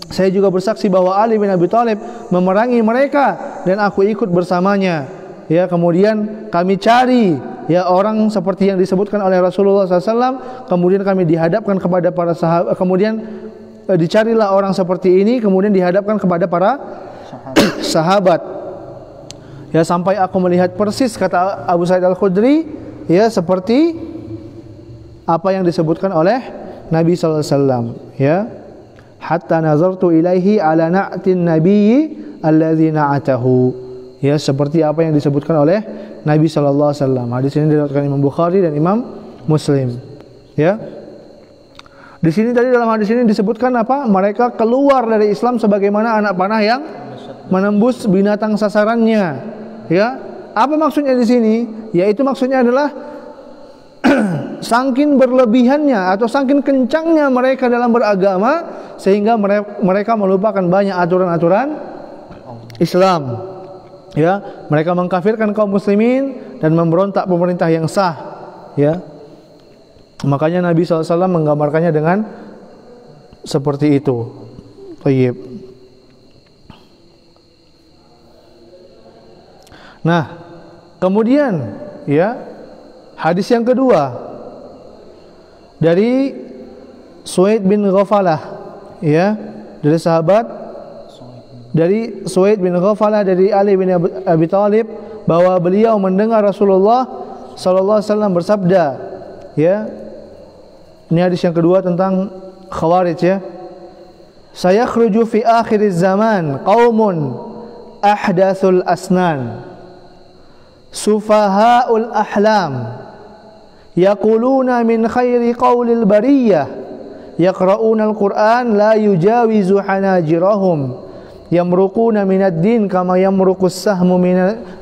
Saya juga bersaksi bahwa Ali bin Abi Thalib memerangi mereka dan aku ikut bersamanya, ya. Kemudian kami cari, ya, orang seperti yang disebutkan oleh Rasulullah SAW. Kemudian kami dihadapkan kepada para sahabat. Kemudian dicarilah orang seperti ini, kemudian dihadapkan kepada para sahabat, ya, sampai aku melihat persis, kata Abu Sa'id Al-Khudri, ya, seperti apa yang disebutkan oleh Nabi sallallahu alaihi wasallam, ya, hatta nazartu ilaihi ala na'tin nabiyyi alladzi na'atahu, ya, seperti apa yang disebutkan oleh Nabi sallallahu alaihi wasallam. Hadis ini diriwayatkan Imam Bukhari dan Imam Muslim, ya. Di sini tadi dalam hadis ini disebutkan apa? Mereka keluar dari Islam sebagaimana anak panah yang menembus binatang sasarannya, ya. Apa maksudnya di sini? Yaitu maksudnya adalah saking berlebihannya atau saking kencangnya mereka dalam beragama sehingga mereka melupakan banyak aturan-aturan Islam, ya. Mereka mengkafirkan kaum muslimin dan memberontak pemerintah yang sah, ya. Makanya Nabi SAW menggambarkannya dengan seperti itu. Baik. Nah, kemudian, ya, hadis yang kedua dari Suaid bin Ghafalah, ya, dari sahabat, dari Suaid bin Ghafalah dari Ali bin Abi Thalib, bahwa beliau mendengar Rasulullah sallallahu alaihi wasallam bersabda, ya. Ini hadis yang kedua tentang Khawarij, ya. Sayakhruju fi akhiriz zaman qaumun ahdatsul asnan sufahaul ahlam yaquluna min khairi qaulil bariyah yaqra'una al-Qur'an la yujawizu hanajirahum yamruquna minad din kama yamruqus sahmu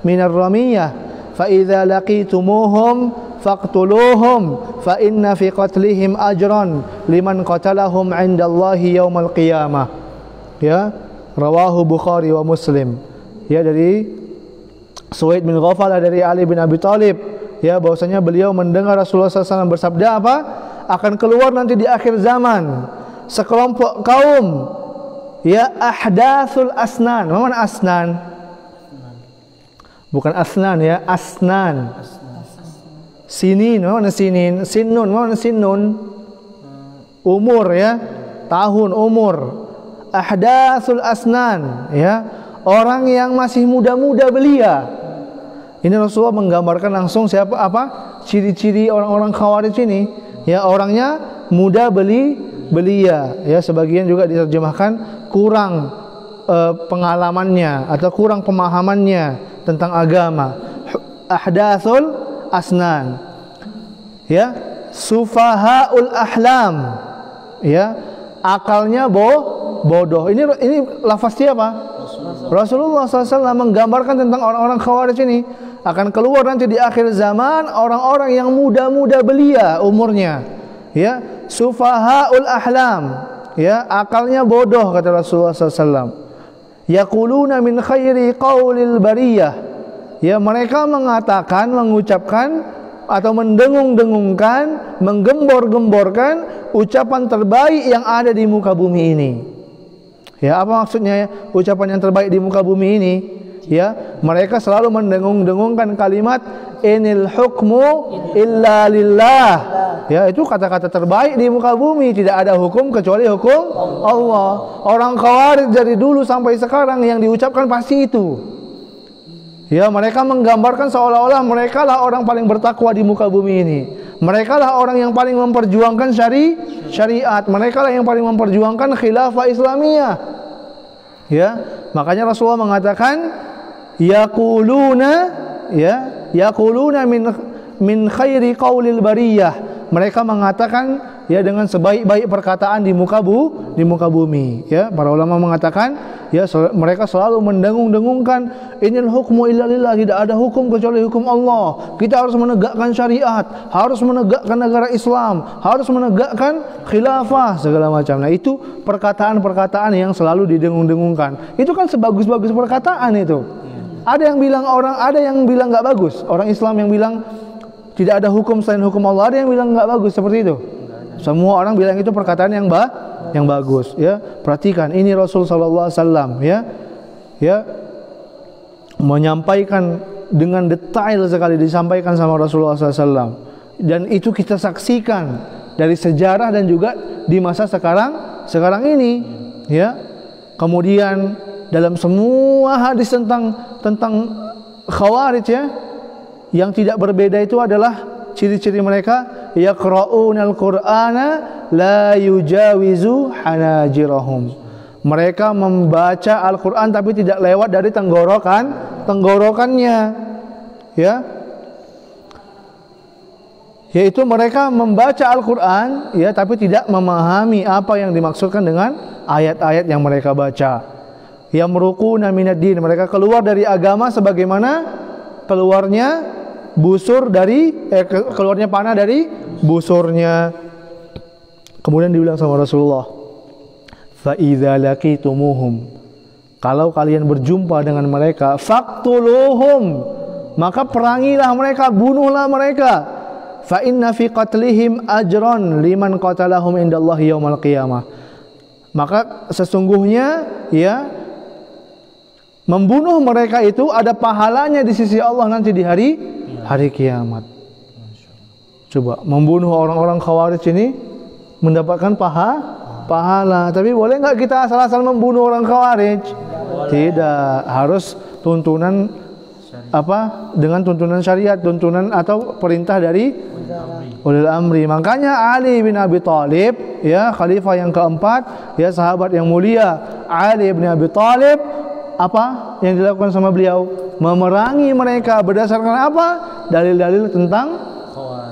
minar ramiyah fa idza laqitumuhum faqtuluhum fa inna fi qatlihim ajran liman qatalahum 'indallahi yaumal qiyamah, ya. Rawahu Bukhari wa Muslim, ya, dari Suaid bin Ghafalah dari Ali bin Abi Thalib, ya, bahwasanya beliau mendengar Rasulullah SAW bersabda apa? Akan keluar nanti di akhir zaman sekelompok kaum, ya, ahdatsul asnan. Mana asnan? Bukan asnan, ya, asnan. Sinin, mana sinin? Sinnun, mana sinnun? Umur, ya, tahun, umur. Ahdatsul asnan, ya, orang yang masih muda-muda belia. Ini Rasulullah menggambarkan langsung siapa, apa ciri-ciri orang-orang Khawarij ini, ya, orangnya muda belia, ya. Sebagian juga diterjemahkan kurang pengalamannya atau kurang pemahamannya tentang agama. Ahdatsul asnan, ya, sufahaul ahlam, ya, akalnya bodoh. Ini lafaz siapa? Rasulullah SAW menggambarkan tentang orang-orang Khawarij ini akan keluar nanti di akhir zaman orang-orang yang muda-muda belia umurnya, ya, sufahaul ahlam, ya, akalnya bodoh, kata Rasulullah SAW. Yaquluna min khairi qaulil bariyah, ya, mereka mengucapkan atau mendengung-dengungkan, menggembor-gemborkan ucapan terbaik yang ada di muka bumi ini. Ya, apa maksudnya ucapan yang terbaik di muka bumi ini? Ya, mereka selalu mendengung-dengungkan kalimat inil hukmu illa lillah. Ya, itu kata-kata terbaik di muka bumi, tidak ada hukum kecuali hukum Allah. Orang Khawarij dari dulu sampai sekarang yang diucapkan pasti itu. Ya, mereka menggambarkan seolah-olah mereka lah orang paling bertakwa di muka bumi ini. Mereka lah orang yang paling memperjuangkan syariat. Mereka lah yang paling memperjuangkan khilafah Islamiyah. Ya, makanya Rasulullah mengatakan yaquluna min khairi qaulil bariyah. Mereka mengatakan ya dengan sebaik-baik perkataan di muka bumi. Ya, para ulama mengatakan ya mereka selalu mendengung-dengungkan inil hukmu illa lillah, tidak ada hukum kecuali hukum Allah. Kita harus menegakkan syariat, harus menegakkan negara Islam, harus menegakkan khilafah segala macam. Nah, itu perkataan-perkataan yang selalu didengung-dengungkan. Itu kan sebagus-bagus perkataan itu. Ada yang bilang nggak bagus. Orang Islam yang bilang tidak ada hukum selain hukum Allah, ada yang bilang nggak bagus seperti itu. Semua orang bilang itu perkataan yang bagus. Ya, perhatikan ini Rasul sallallahu alaihi wasallam ya menyampaikan dengan detail sekali, disampaikan sama Rasulullah SAW, dan itu kita saksikan dari sejarah dan juga di masa sekarang ini. Ya, kemudian dalam semua hadis tentang Khawarij ya, yang tidak berbeda itu adalah ciri-ciri mereka yaqra'unal Qur'ana la yujawizu hanajirahum. Mereka membaca Al-Qur'an tapi tidak lewat dari tenggorokannya. Ya. Yaitu mereka membaca Al-Qur'an ya tapi tidak memahami apa yang dimaksudkan dengan ayat-ayat yang mereka baca. Yamruquna minad din, mereka keluar dari agama sebagaimana keluarnya keluarnya panah dari busurnya. Kemudian dibilang sama Rasulullah, fa idza laqitumuhum, kalau kalian berjumpa dengan mereka, faqtuluhum, maka perangilah mereka, bunuhlah mereka. Fa inna fi qatlihim ajran liman qatalahum indallahi yaumil qiyamah. Maka sesungguhnya ya membunuh mereka itu ada pahalanya di sisi Allah nanti di hari kiamat. Coba membunuh orang-orang Khawarij ini mendapatkan pahala. Tapi boleh nggak kita asal-asal membunuh orang Khawarij? Tidak, harus tuntunan dengan tuntunan syariat, tuntunan atau perintah dari ulil amri. Makanya Ali bin Abi Thalib ya, khalifah yang keempat ya, sahabat yang mulia Ali bin Abi Thalib, apa yang dilakukan sama beliau? Memerangi mereka berdasarkan apa? Dalil-dalil tentang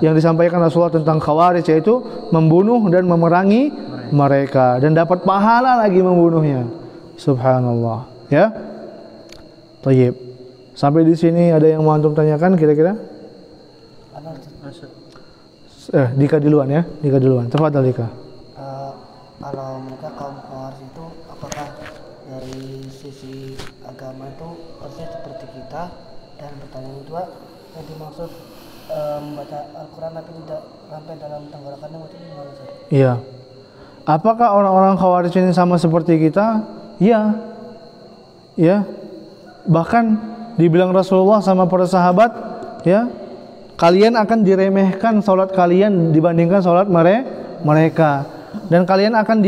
yang disampaikan Rasulullah tentang Khawarij, yaitu membunuh dan memerangi mereka dan dapat pahala lagi membunuhnya. Subhanallah. Ya. Thayyib. Sampai di sini ada yang mau antum tanyakan kira-kira? Dika duluan ya. Dika duluan. Tafadhal Dika. Kalau mereka kaum Khawarij itu apakah dari sisi agama itu persis seperti kita? Dan pertanyaan kedua, yang dimaksud membaca Al-Quran tapi tidak sampai dalam tenggorokannya, itu gimana Ustaz? Iya. Apakah orang-orang Khawarij ini sama seperti kita? Iya. Ya. Bahkan dibilang Rasulullah sama para sahabat, ya, kalian akan diremehkan salat kalian dibandingkan salat mereka, dan kalian akan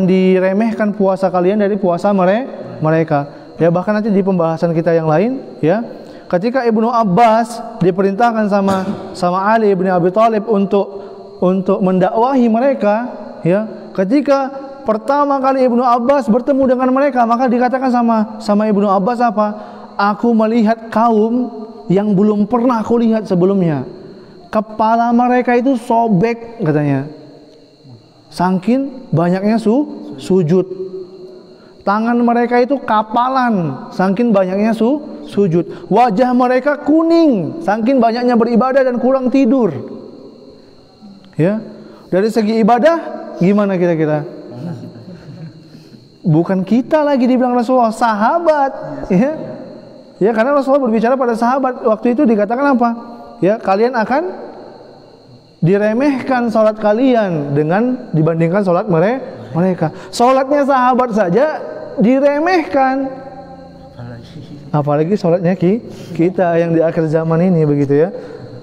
diremehkan puasa kalian dari puasa mereka. Ya, bahkan nanti di pembahasan kita yang lain, ya, ketika Ibnu Abbas diperintahkan sama Ali bin Abi Thalib untuk mendakwahi mereka, ya, ketika pertama kali Ibnu Abbas bertemu dengan mereka, maka dikatakan sama Ibnu Abbas apa? Aku melihat kaum yang belum pernah aku lihat sebelumnya. Kepala mereka itu sobek katanya. Saking banyaknya sujud. Tangan mereka itu kapalan, saking banyaknya sujud. Wajah mereka kuning, saking banyaknya beribadah dan kurang tidur. Ya. Dari segi ibadah gimana kira-kira? Bukan kita lagi dibilang Rasulullah, sahabat. Ya. Ya, karena Rasulullah berbicara pada sahabat. Waktu itu dikatakan apa? ya kalian akan diremehkan salat kalian dengan dibandingkan salat mereka. Salatnya sahabat saja diremehkan, apalagi salatnya kita yang di akhir zaman ini, begitu ya.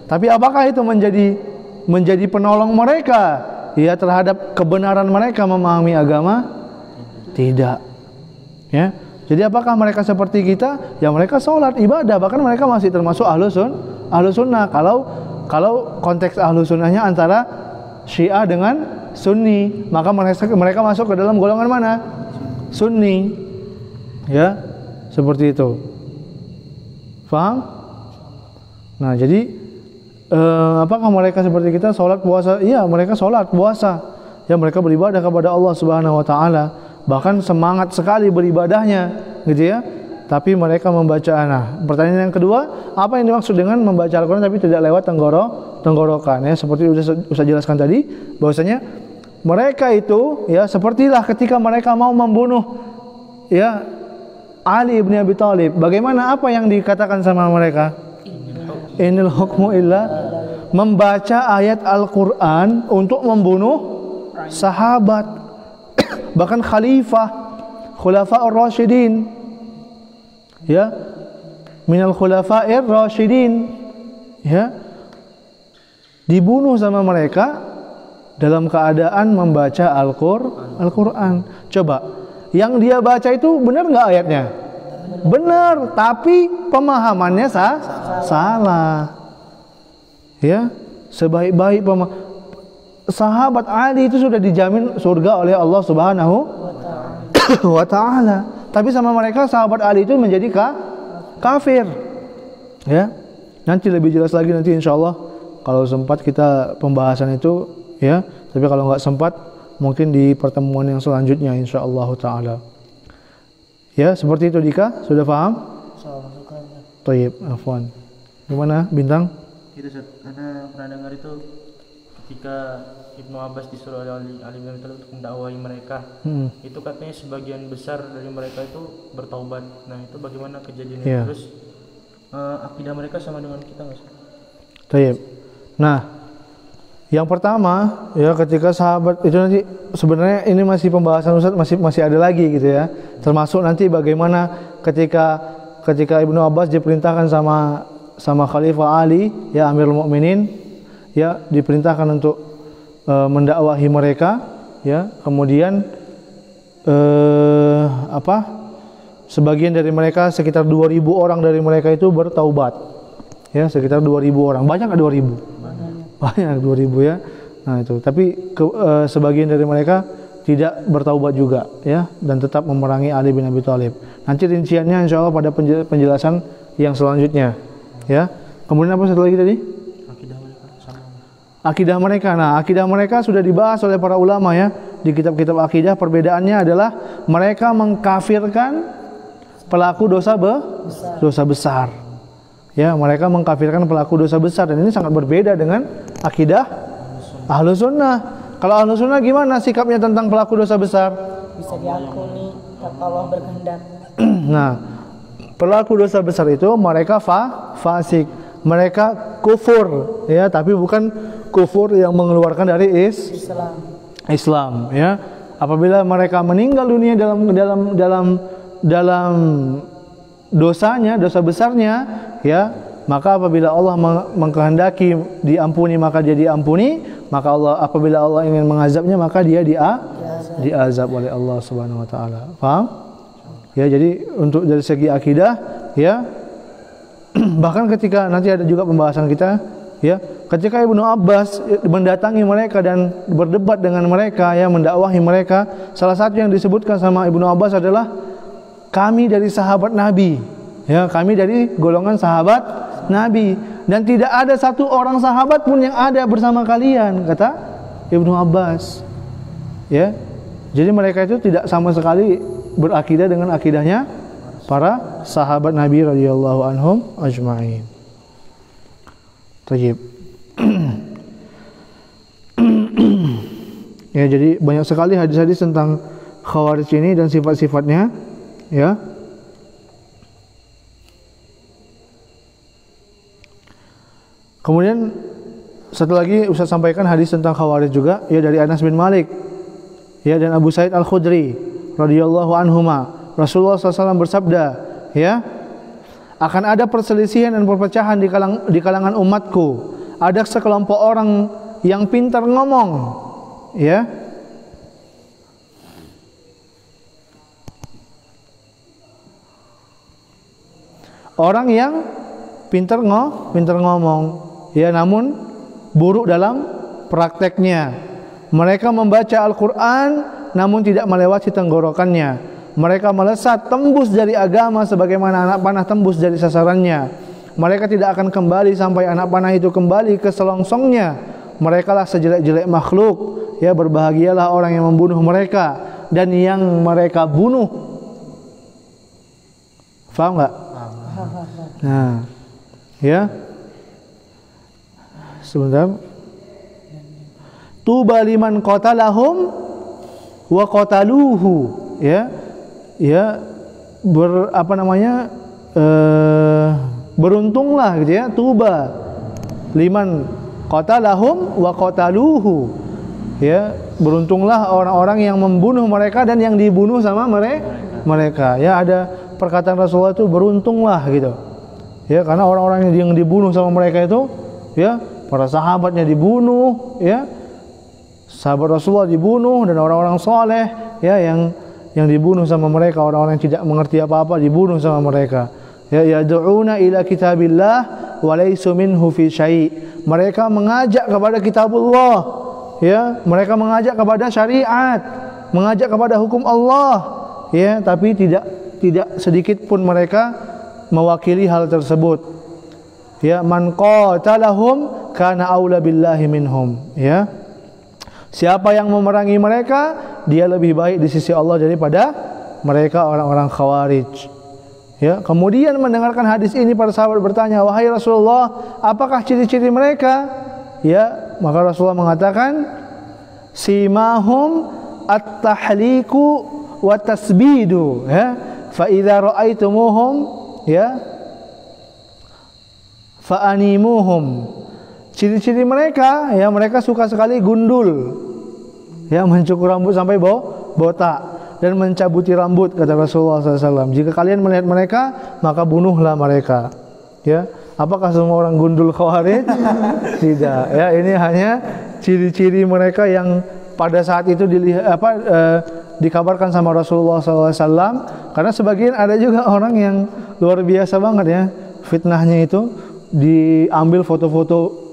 Tapi apakah itu menjadi penolong mereka ya terhadap kebenaran mereka memahami agama? Tidak. Ya. Jadi apakah mereka seperti kita? Ya mereka sholat, ibadah, bahkan mereka masih termasuk ahlus sunnah. Kalau konteks ahlus sunnahnya antara Syiah dengan Sunni, maka mereka masuk ke dalam golongan mana? Sunni. Ya, seperti itu. Faham? Nah, jadi apakah mereka seperti kita sholat puasa? Iya, mereka sholat puasa. Ya, mereka beribadah kepada Allah Subhanahu Wa Taala. Bahkan semangat sekali beribadahnya, gitu ya. Tapi mereka membaca. Nah, pertanyaan yang kedua, apa yang dimaksud dengan membaca Al-Quran tapi tidak lewat tenggorokan? Ya, seperti sudah jelaskan tadi, bahwasanya mereka itu, ya, sepertilah ketika mereka mau membunuh, ya, Ali bin Abi Thalib. Bagaimana, apa yang dikatakan sama mereka? Inil hukmu illa, membaca ayat Al-Quran untuk membunuh sahabat. Bahkan khulafa'ur rasyidin, ya, minal khulafa'ir rasyidin, ya, dibunuh sama mereka dalam keadaan membaca Al-Quran. Coba, yang dia baca itu benar nggak ayatnya? Benar, tapi pemahamannya salah. Ya, sebaik-baik sahabat Ali itu sudah dijamin surga oleh Allah Subhanahu wa Ta'ala. Tapi sama mereka sahabat Ali itu menjadi kafir. Ya, nanti lebih jelas lagi nanti insyaallah kalau sempat kita pembahasan itu, ya. Tapi kalau nggak sempat mungkin di pertemuan yang selanjutnya insyaallah Ta'ala. Ya, seperti itu Dika, sudah paham? Thayyib, afwan. Gimana Bintang? Itu Anda pernah dengar itu ketika Ibnu Abbas disuruh oleh Ali bin Abi Thalib untuk mendakwahi mereka, itu katanya sebagian besar dari mereka itu bertaubat. Nah, itu bagaimana kejadiannya? Yeah. Terus akidah mereka sama dengan kita nggak sih? Thayyib. Nah, yang pertama, ya, ketika sahabat itu nanti sebenarnya ini masih pembahasan Ustaz, masih ada lagi gitu ya. Termasuk nanti bagaimana ketika Ibnu Abbas diperintahkan sama Khalifah Ali, ya, Amirul Mukminin, ya, diperintahkan untuk mendakwahi mereka, ya. Kemudian sebagian dari mereka, sekitar 2000 orang dari mereka itu bertaubat. Ya, sekitar 2000 orang. Banyak enggak 2000? Banyak 2000 ya. Nah, itu. Tapi sebagian dari mereka tidak bertaubat juga, ya, dan tetap memerangi Ali bin Abi Thalib. Nanti rinciannya insyaallah pada penjelasan yang selanjutnya, ya. Kemudian apa satu lagi tadi? Akidah mereka. Nah, akidah mereka sudah dibahas oleh para ulama, ya, di kitab-kitab akidah. Perbedaannya adalah mereka mengkafirkan pelaku dosa besar. Ya, mereka mengkafirkan pelaku dosa besar, dan ini sangat berbeda dengan akidah Ahlus Sunnah. Kalau Ahlus Sunnah gimana sikapnya tentang pelaku dosa besar? Bisa diampuni kalau Allah berkehendak. Nah, pelaku dosa besar itu mereka fasik, mereka kufur, ya, tapi bukan kufur yang mengeluarkan dari Islam, ya. Apabila mereka meninggal dunia dalam dosanya, dosa besarnya, ya, maka apabila Allah mengkehendaki diampuni maka dia diampuni, maka apabila Allah ingin mengazabnya maka dia diazab oleh Allah Subhanahu wa taala. Paham? Ya, jadi untuk dari segi akidah, ya, bahkan ketika nanti ada juga pembahasan kita, ya, ketika Ibnu Abbas mendatangi mereka dan berdebat dengan mereka, ya, mendakwahi mereka, salah satu yang disebutkan sama Ibnu Abbas adalah kami dari sahabat Nabi, ya, kami dari golongan sahabat Nabi, dan tidak ada satu orang sahabat pun yang ada bersama kalian, kata Ibnu Abbas, ya. Jadi mereka itu tidak sama sekali berakidah dengan akidahnya para sahabat Nabi radhiyallahu anhum ajma'in. Tayyib. Ya, jadi banyak sekali hadis-hadis tentang Khawarij ini dan sifat-sifatnya, ya. Kemudian satu lagi Ustaz sampaikan hadis tentang Khawarij juga, ya, dari Anas bin Malik, ya, dan Abu Sa'id Al-Khudri radhiyallahu anhuma. Rasulullah SAW bersabda, ya, akan ada perselisihan dan perpecahan di kalangan umatku. Ada sekelompok orang yang pintar ngomong, ya, orang yang pintar ngomong, ya, namun buruk dalam prakteknya. Mereka membaca Al-Quran namun tidak melewati tenggorokannya. Mereka melesat tembus dari agama sebagaimana anak panah tembus dari sasarannya. Mereka tidak akan kembali sampai anak panah itu kembali ke selongsongnya. Mereka lah sejelek-jelek makhluk, ya, berbahagialah orang yang membunuh mereka dan yang mereka bunuh. Faham nggak? Nah, ya, sebentar. Tuba liman qatalahum wa qataluhu, ya, ya, beruntunglah gitu ya, tuba liman qatalahum wa qataluhu, ya, beruntunglah orang-orang yang membunuh mereka dan yang dibunuh sama mereka. Ya, ada perkataan Rasulullah itu beruntunglah gitu, ya, karena orang-orang yang dibunuh sama mereka itu, ya, para sahabatnya dibunuh, ya, sahabat Rasulullah dibunuh, dan orang-orang soleh, ya, yang dibunuh sama mereka, orang-orang yang tidak mengerti apa-apa dibunuh sama mereka. Ya, yad'una ila kitabillah wa laysu minhu fi syai'. Mereka mengajak kepada kitabullah, ya, mereka mengajak kepada syariat, mengajak kepada hukum Allah, ya, tapi tidak sedikit pun mereka mewakili hal tersebut. Ya, man qatalahum kana aula billahi minhum, ya. Siapa yang memerangi mereka, dia lebih baik di sisi Allah daripada mereka orang-orang Khawarij. Ya, kemudian mendengarkan hadis ini para sahabat bertanya, "Wahai Rasulullah, apakah ciri-ciri mereka?" Ya, maka Rasulullah mengatakan, "Simahum at-tahliku wa tasbidu." Ya, fa idza ra'aitumuhum, ya, fa animuhum. Ciri-ciri mereka, ya, mereka suka sekali gundul, ya, mencukur rambut sampai botak dan mencabuti rambut, kata Rasulullah SAW. Jika kalian melihat mereka, maka bunuhlah mereka. Ya, apakah semua orang gundul Khawarij? Tidak. Ya, ini hanya ciri-ciri mereka yang pada saat itu dikabarkan sama Rasulullah SAW. Karena sebagian ada juga orang yang luar biasa banget, ya, fitnahnya itu diambil foto-foto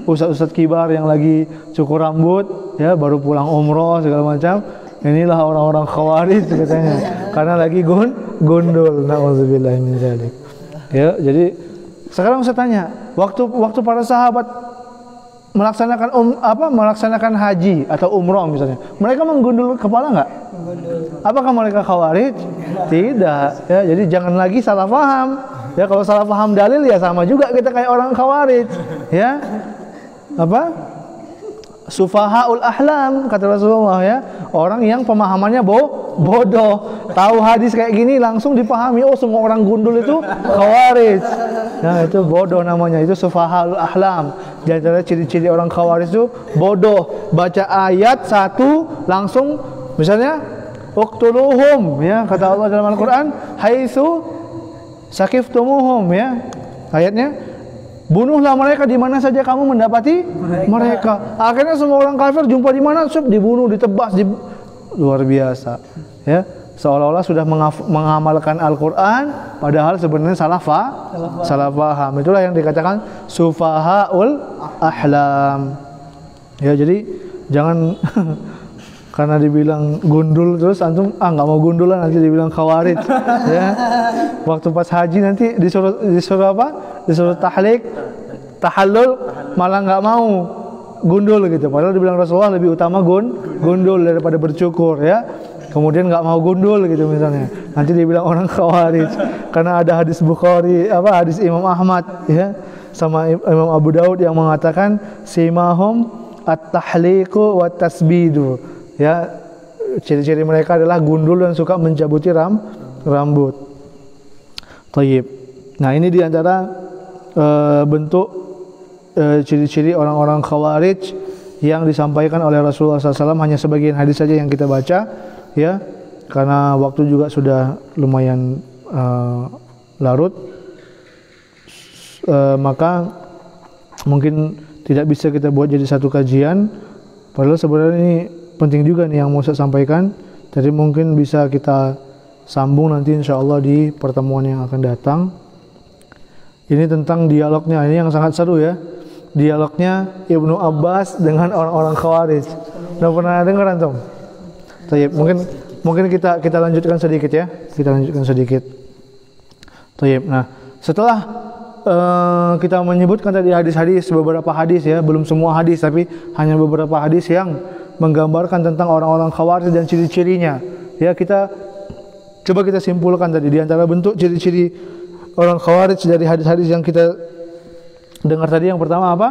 ustadz-ustadz kibar yang lagi cukur rambut, ya, baru pulang umroh segala macam. Inilah orang-orang Khawarij katanya, karena lagi gundul. Nauzubillahi min dzalik. Ya, jadi sekarang saya tanya, waktu para sahabat melaksanakan haji atau umroh misalnya, mereka menggundul kepala enggak? Apakah mereka Khawarij? Tidak. Ya, jadi jangan lagi salah paham. Ya, kalau salah paham dalil, ya sama juga kita kayak orang Khawarij. Ya, sufahaul ahlam, kata Rasulullah, ya, orang yang pemahamannya bodoh, tahu hadis kayak gini langsung dipahami, oh semua orang gundul itu Khawarij. Nah, itu bodoh namanya, itu sufahaul ahlam. Di antara ciri-ciri orang Khawarij itu bodoh, baca ayat satu langsung, misalnya uqtuluhum, ya, kata Allah dalam Al-Qur'an, haitsu sakiftumuhum, ya, ayatnya, bunuhlah mereka di mana saja kamu mendapati mereka. Akhirnya semua orang kafir jumpa di mana, dibunuh, ditebas, luar biasa. Ya, seolah-olah sudah mengamalkan Al-Quran, padahal sebenarnya salah paham. Itulah yang dikatakan sufahaul ahlam. Ya, jadi jangan karena dibilang gundul terus antum nggak mau gundulan, nanti dibilang Khawarij. Ya, waktu pas haji nanti disuruh apa? Disuruh tahallul, malah nggak mau gundul gitu. Padahal dibilang Rasulullah lebih utama gundul daripada bercukur, ya. Kemudian nggak mau gundul gitu misalnya, nanti dibilang orang Khawarij. Karena ada hadis Bukhari, hadis Imam Ahmad, ya, sama Imam Abu Daud yang mengatakan simahum at-tahliqu wa tasbidu. Ya, ciri-ciri mereka adalah gundul dan suka mencabuti rambut. Thayyib. Nah, ini diantara bentuk ciri-ciri orang-orang Khawarij yang disampaikan oleh Rasulullah SAW, hanya sebagian hadis saja yang kita baca ya, karena waktu juga sudah lumayan larut, maka mungkin tidak bisa kita buat jadi satu kajian, padahal sebenarnya ini penting juga nih yang mau saya sampaikan. Jadi mungkin bisa kita sambung nanti insyaallah di pertemuan yang akan datang. Ini tentang dialognya, ini yang sangat seru ya, dialognya Ibnu Abbas dengan orang-orang Khawarij. Udah pernah dengar antum? Tayyib, mungkin kita lanjutkan sedikit ya, kita lanjutkan sedikit. Tayyib. Nah, setelah kita menyebutkan tadi hadis-hadis, beberapa hadis ya, belum semua hadis tapi hanya beberapa hadis yang menggambarkan tentang orang-orang Khawarij dan ciri-cirinya. Ya, coba kita simpulkan tadi di antara bentuk ciri-ciri orang Khawarij dari hadis-hadis yang kita dengar tadi. Yang pertama apa?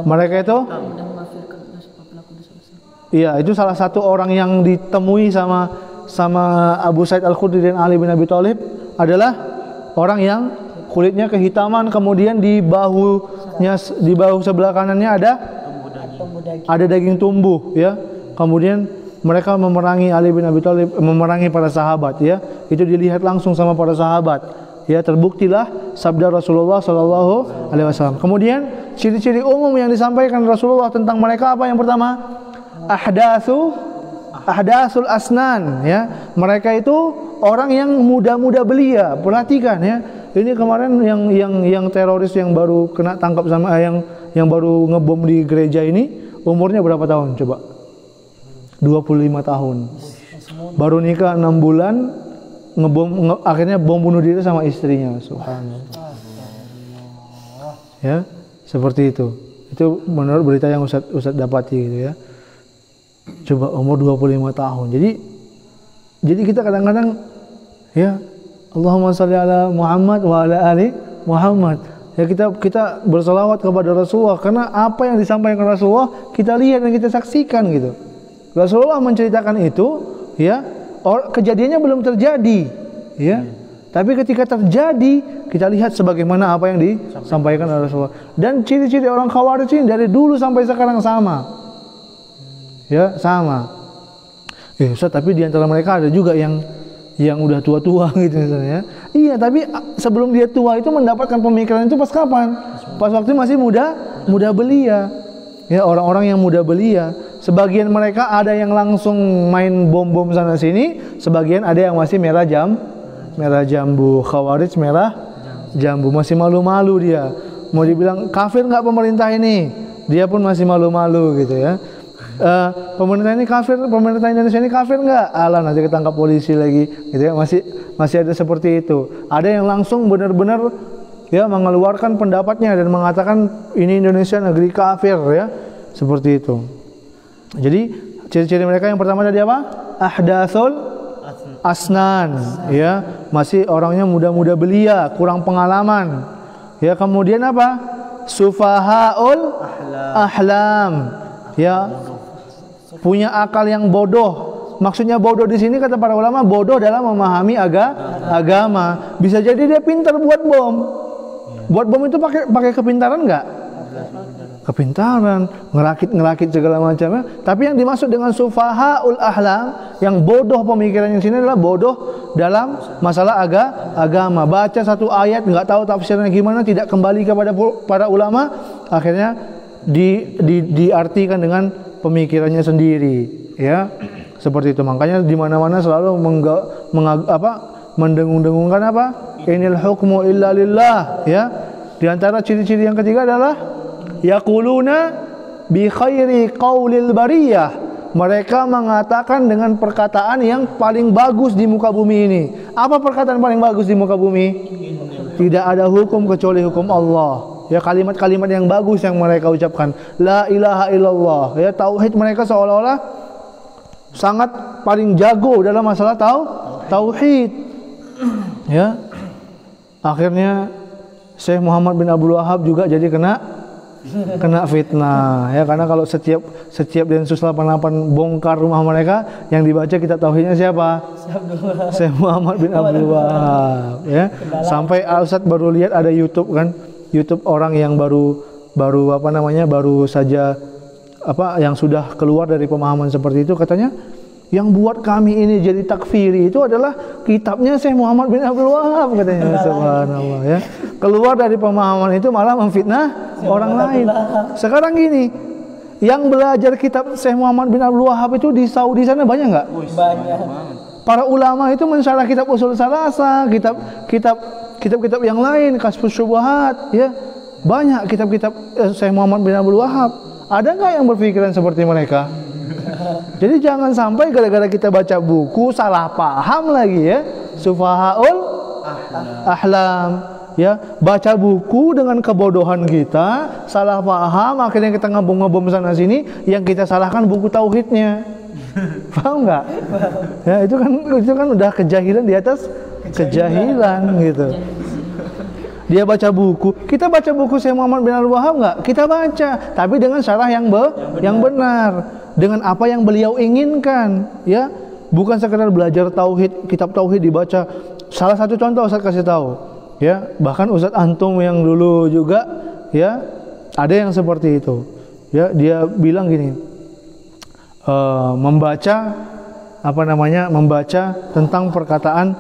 Mereka itu iya, itu salah satu orang yang ditemui sama Abu Sa'id Al-Khudri dan Ali bin Abi Thalib adalah orang yang kulitnya kehitaman, kemudian di bahu sebelah kanannya ada daging tumbuh ya. Kemudian mereka memerangi Ali bin Abi Thalib, memerangi para sahabat ya. Itu dilihat langsung sama para sahabat. Ya, terbuktilah sabda Rasulullah sallallahu alaihi wasallam. Kemudian ciri-ciri umum yang disampaikan Rasulullah tentang mereka apa? Yang pertama, ahdatsul asnan ya. Mereka itu orang yang muda-muda belia. Perhatikan ya. Ini kemarin yang teroris yang baru kena tangkap sama yang baru ngebom di gereja ini, umurnya berapa tahun coba? 25 tahun. Baru nikah 6 bulan, akhirnya bom bunuh diri sama istrinya. Subhanallah. Ya, seperti itu. Itu menurut berita yang Ustaz dapati gitu ya. Coba umur 25 tahun. Jadi kita kadang-kadang ya, Allahumma shalli ala Muhammad wa ala ali Muhammad. Ya, kita berselawat kepada Rasulullah karena apa yang disampaikan Rasulullah kita lihat dan kita saksikan gitu. Rasulullah menceritakan itu ya, kejadiannya belum terjadi ya. Tapi ketika terjadi kita lihat sebagaimana apa yang disampaikan oleh Rasulullah. Dan ciri-ciri orang Khawarij ini dari dulu sampai sekarang sama. Ya, sama. Ustaz, tapi di antara mereka ada juga yang udah tua-tua gitu misalnya. Iya, tapi sebelum dia tua itu mendapatkan pemikiran itu pas kapan? Pas waktu masih muda belia. Ya, orang-orang yang muda belia. Sebagian mereka ada yang langsung main bom-bom sana sini, sebagian ada yang masih merah jambu. Khawarij merah jambu, masih malu-malu dia. Mau dibilang kafir enggak pemerintah ini? Dia pun masih malu-malu gitu ya. Pemerintah ini kafir, pemerintah Indonesia ini kafir enggak? Alah, nanti ketangkap polisi lagi gitu ya. Masih ada seperti itu. Ada yang langsung benar-benar ya mengeluarkan pendapatnya dan mengatakan ini Indonesia negeri kafir ya. Seperti itu. Jadi ciri-ciri mereka yang pertama tadi apa? Ahdatsul asnan ya, masih orangnya muda-muda belia, kurang pengalaman. Ya, kemudian apa? Sufahaul ahlam. Ya, punya akal yang bodoh. Maksudnya bodoh di sini kata para ulama, bodoh dalam memahami agama. Bisa jadi dia pintar buat bom. Buat bom itu pakai kepintaran enggak? Kepintaran, ngerakit segala macamnya. Tapi yang dimaksud dengan sufahaul ahlam, yang bodoh pemikirannya di sini adalah bodoh dalam masalah agama. Baca satu ayat enggak tahu tafsirnya gimana, tidak kembali kepada para ulama, akhirnya diartikan dengan pemikirannya sendiri ya. Seperti itu. Makanya di mana-mana selalu mendengung-dengungkan apa? Inil hukmu illa lillah ya. Di antara ciri-ciri yang ketiga adalah yaquluna bi khairi qaulil bariyah. Mereka mengatakan dengan perkataan yang paling bagus di muka bumi ini. Apa perkataan paling bagus di muka bumi? Tidak ada hukum kecuali hukum Allah. Ya, kalimat-kalimat yang bagus yang mereka ucapkan. La ilaha illallah. Ya, tauhid mereka seolah-olah sangat paling jago dalam masalah tauhid. Ya. Akhirnya Syekh Muhammad bin Abdul Wahab juga jadi kena fitnah ya, karena kalau setiap Densus 88 bongkar rumah mereka, yang dibaca kitab tauhidnya siapa? Syekh Muhammad bin Abdul Wahab ya. Sampai Ustaz baru lihat ada YouTube kan, YouTube orang yang baru saja yang sudah keluar dari pemahaman seperti itu, katanya yang buat kami ini jadi takfiri itu adalah kitabnya Syekh Muhammad bin Abdul Wahab, katanya. Subhanallah, ya. Keluar dari pemahaman itu malah memfitnah orang lain. Sekarang gini, yang belajar kitab Syekh Muhammad bin Abdul Wahab itu di Saudi sana banyak nggak? Banyak. Para ulama itu mensyarah kitab usul salasa, kitab-kitab yang lain, Kasyfus Syubhat, ya. Banyak kitab-kitab Syekh Muhammad bin Abdul Wahab. Ada nggak yang berpikiran seperti mereka? Jadi jangan sampai gara-gara kita baca buku salah paham lagi, ya. Sufahaul ahlam, ya. Baca buku dengan kebodohan kita, salah paham, akhirnya kita ngebom sana sini, yang kita salahkan buku tauhidnya. Paham nggak? Ya, itu kan udah kejahilan di atas kejahilan gitu. Dia baca buku, kita baca buku Syekh Muhammad bin Abdul Wahab nggak? Kita baca, tapi dengan syarah yang benar, dengan apa yang beliau inginkan, ya. Bukan sekedar belajar tauhid, kitab tauhid dibaca. Salah satu contoh Ustaz kasih tahu, ya. Bahkan Ustaz antum yang dulu juga, ya, ada yang seperti itu, ya. Dia bilang gini, membaca tentang perkataan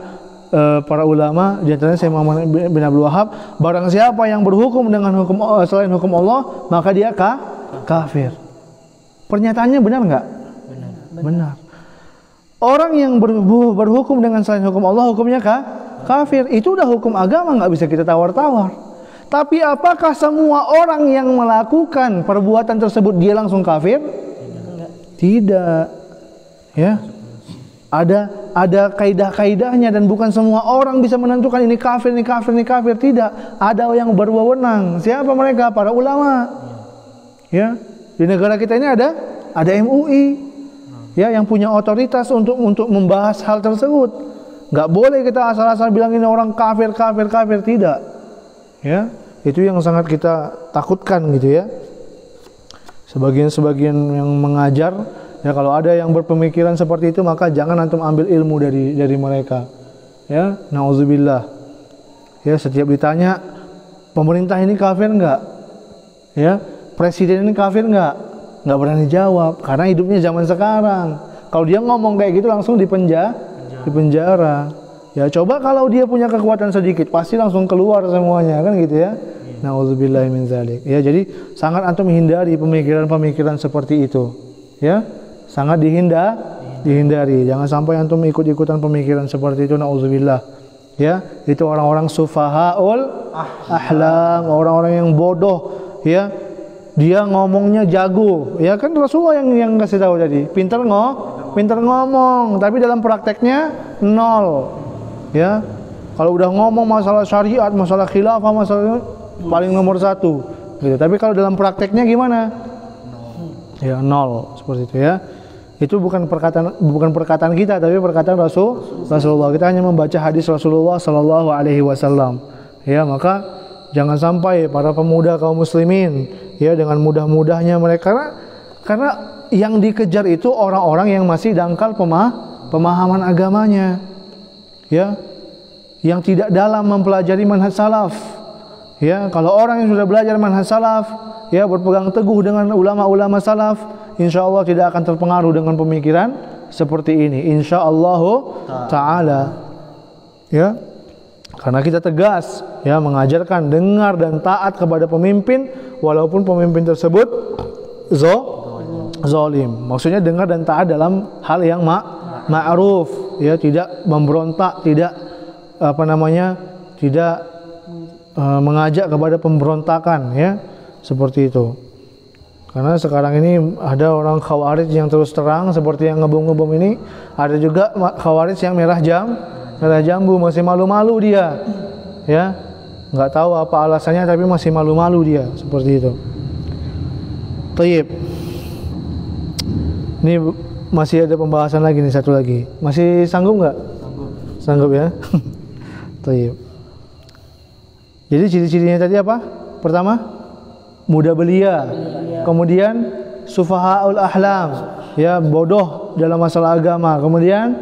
para ulama, di antaranya Syekh Muhammad bin Abdul Wahab, barang siapa yang berhukum dengan hukum selain hukum Allah, maka dia kafir. Pernyataannya benar nggak? Benar. Orang yang berhukum dengan selain hukum Allah, hukumnya kafir. Itu udah hukum agama, nggak bisa kita tawar-tawar. Tapi apakah semua orang yang melakukan perbuatan tersebut dia langsung kafir? Tidak. Ya. Ada kaidah-kaidahnya, dan bukan semua orang bisa menentukan ini kafir. Tidak. Ada yang berwenang. Siapa mereka? Para ulama. Ya. Di negara kita ini ada MUI. Ya, yang punya otoritas untuk membahas hal tersebut. Enggak boleh kita asal-asal bilang ini orang kafir, tidak. Ya. Itu yang sangat kita takutkan gitu, ya. Sebagian yang mengajar, ya, kalau ada yang berpemikiran seperti itu, maka jangan antum ambil ilmu dari mereka. Ya, nauzubillah. Ya, setiap ditanya, pemerintah ini kafir enggak? Ya, presiden ini kafir enggak? Enggak berani jawab karena hidupnya zaman sekarang. Kalau dia ngomong kayak gitu langsung dipenjara. Ya, coba kalau dia punya kekuatan sedikit, pasti langsung keluar semuanya, kan gitu, ya. Nauzubillah min dzalik. Ya, jadi sangat antum hindari pemikiran-pemikiran seperti itu. Ya. Sangat dihindari. Jangan sampai antum ikut-ikutan pemikiran seperti itu, naudzubillah. Ya, itu orang-orang sufahaul ahlam, orang-orang yang bodoh, ya. Dia ngomongnya jago, ya kan Rasulullah yang kasih tahu tadi. Pintar ngomong, tapi dalam prakteknya nol. Ya. Kalau udah ngomong masalah syariat, masalah khilafah, masalah paling nomor 1 gitu. Tapi kalau dalam prakteknya gimana? Ya, nol, seperti itu, ya. Itu bukan perkataan kita, tapi perkataan Rasulullah. Kita hanya membaca hadis Rasulullah sallallahu alaihi wasallam. Ya, maka jangan sampai para pemuda kaum muslimin, ya, dengan mudah-mudahnya mereka, karena yang dikejar itu orang-orang yang masih dangkal pemahaman agamanya. Ya. Yang tidak dalam mempelajari manhaj salaf. Ya, kalau orang yang sudah belajar manhaj salaf, ya, berpegang teguh dengan ulama-ulama salaf, insyaallah tidak akan terpengaruh dengan pemikiran seperti ini, insyaallah taala. Ya, karena kita tegas, ya, mengajarkan dengar dan taat kepada pemimpin walaupun pemimpin tersebut zalim. Maksudnya dengar dan taat dalam hal yang ma'ruf, ya, tidak memberontak, tidak mengajak kepada pemberontakan, ya, seperti itu. Karena sekarang ini ada orang khawarij yang terus terang seperti yang ngebom ini, ada juga khawarij yang merah jambu, masih malu-malu dia, ya, nggak tahu apa alasannya tapi masih malu-malu dia, seperti itu. Tayyib. Ini masih ada pembahasan lagi nih, satu lagi. Masih sanggup nggak? Sanggup, ya. Tayyib. Jadi ciri-cirinya tadi apa? Pertama, mudah belia. Kemudian sufahaul ahlam, ya, bodoh dalam masalah agama. Kemudian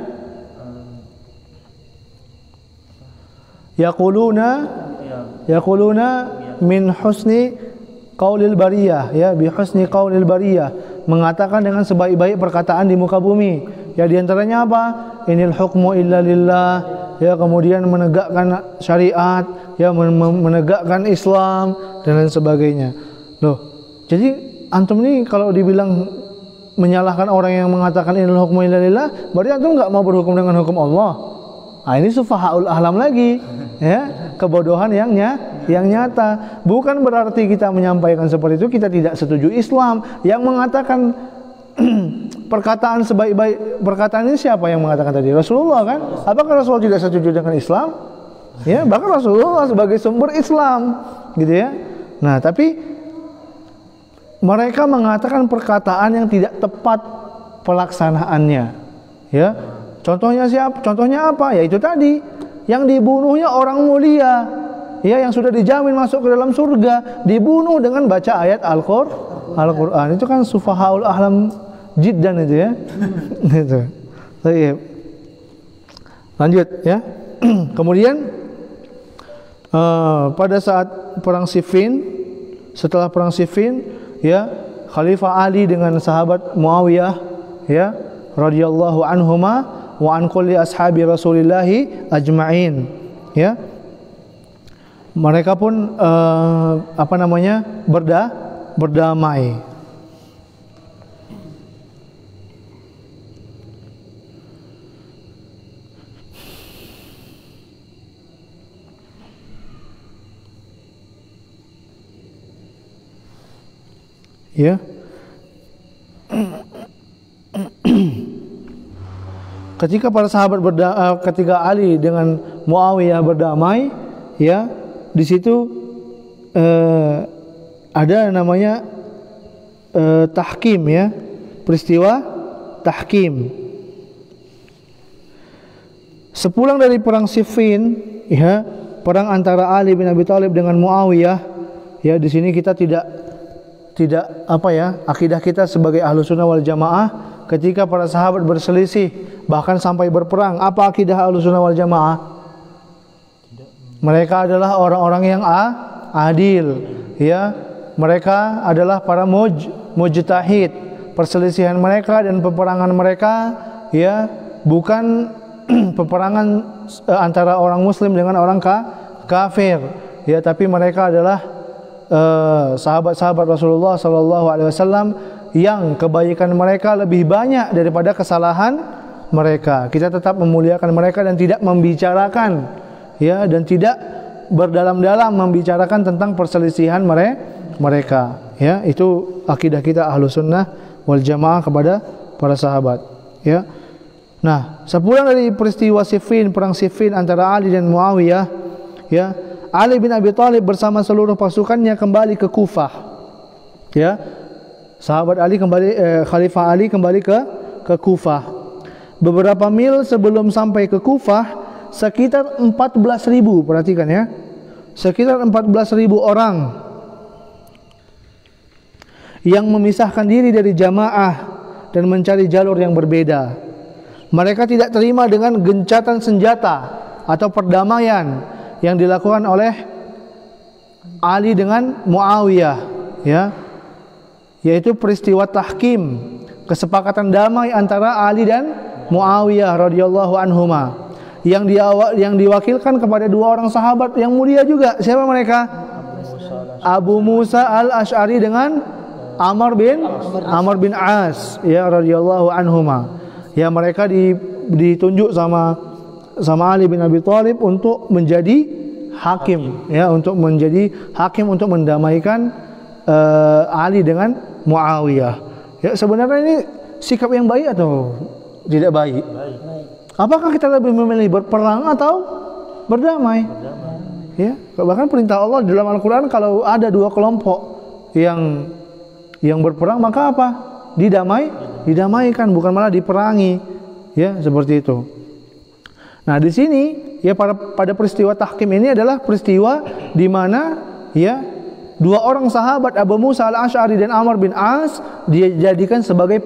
yaquluna min husni qaulil bariyah, ya, bi husni qaulil bariyah, mengatakan dengan sebaik-baik perkataan di muka bumi. Ya, di antaranya apa? Inil hukmu illa lillah, ya, kemudian menegakkan syariat, ya, menegakkan Islam dan lain sebagainya. Loh, jadi antum ini kalau dibilang menyalahkan orang yang mengatakan inil hukmu illa lillah, berarti antum enggak mau berhukum dengan hukum Allah. Nah, ini sufahaul ahlam lagi, ya, kebodohan yang nyata. Bukan berarti kita menyampaikan seperti itu kita tidak setuju Islam. Yang mengatakan perkataan sebaik-baik perkataan ini siapa yang mengatakan tadi? Rasulullah kan? Apakah Rasulullah tidak setuju dengan Islam? Ya, bahkan Rasulullah sebagai sumber Islam, gitu ya. Nah, tapi mereka mengatakan perkataan yang tidak tepat pelaksanaannya, ya. Contohnya siapa? Contohnya apa? Ya itu tadi, yang dibunuhnya orang mulia, ya, yang sudah dijamin masuk ke dalam surga, dibunuh dengan baca ayat Al-Qur'an. Itu kan sufahaul ahlam jiddan itu, ya. Gitu. Baik. Lanjut, ya. Kemudian pada saat perang Siffin, setelah perang Siffin, ya, Khalifah Ali dengan sahabat Muawiyah, ya, radhiyallahu anhuma wa an kulli ashabi Rasulillahi ajma'in, ya, mereka pun berdamai. Ya. Ketika para sahabat ketika Ali dengan Muawiyah berdamai, ya, di situ ada namanya tahkim, ya, peristiwa tahkim. Sepulang dari perang Siffin, ya, perang antara Ali bin Abi Thalib dengan Muawiyah, ya, di sini kita tidak akidah kita sebagai Ahlussunnah wal Jamaah ketika para sahabat berselisih bahkan sampai berperang, apa akidah Ahlussunnah wal Jamaah? Mereka adalah orang-orang yang adil, ya. Mereka adalah para mujtahid. Perselisihan mereka dan peperangan mereka, ya, bukan peperangan antara orang muslim dengan orang kafir, ya, tapi mereka adalah sahabat-sahabat Rasulullah sallallahu alaihi wasallam yang kebaikan mereka lebih banyak daripada kesalahan mereka. Kita tetap memuliakan mereka dan tidak membicarakan, ya, dan tidak berdalam-dalam membicarakan tentang perselisihan mereka, ya. Itu akidah kita Ahlussunnah wal Jamaah kepada para sahabat, ya. Nah, sepulang dari peristiwa Siffin, perang Siffin antara Ali dan Muawiyah, ya, Ali bin Abi Thalib bersama seluruh pasukannya kembali ke Kufah, ya. Sahabat Ali Khalifah Ali kembali ke Kufah. Beberapa mil sebelum sampai ke Kufah, sekitar 14.000, perhatikan, ya, sekitar 14.000 orang yang memisahkan diri dari jamaah dan mencari jalur yang berbeda. Mereka tidak terima dengan gencatan senjata atau perdamaian yang dilakukan oleh Ali dengan Muawiyah, ya, yaitu peristiwa tahkim, kesepakatan damai antara Ali dan Muawiyah radhiyallahu anhuma, yang diwakilkan kepada dua orang sahabat yang mulia juga. Siapa mereka? Abu Musa al-Asy'ari dengan Amr bin As, ya, radhiyallahu anhuma. Ya, mereka ditunjuk sama Ali bin Abi Thalib untuk menjadi hakim, ya, untuk menjadi hakim untuk mendamaikan Ali dengan Muawiyah. Ya, sebenarnya ini sikap yang baik atau tidak baik? Apakah kita lebih memilih berperang atau berdamai? Ya, bahkan perintah Allah dalam Al-Quran, kalau ada dua kelompok yang berperang, maka apa? Didamaikan, bukan malah diperangi, ya, seperti itu. Nah, di sini, ya, pada peristiwa tahkim ini adalah peristiwa di mana, ya, dua orang sahabat Abu Musa al-Asy'ari dan Amr bin As dijadikan sebagai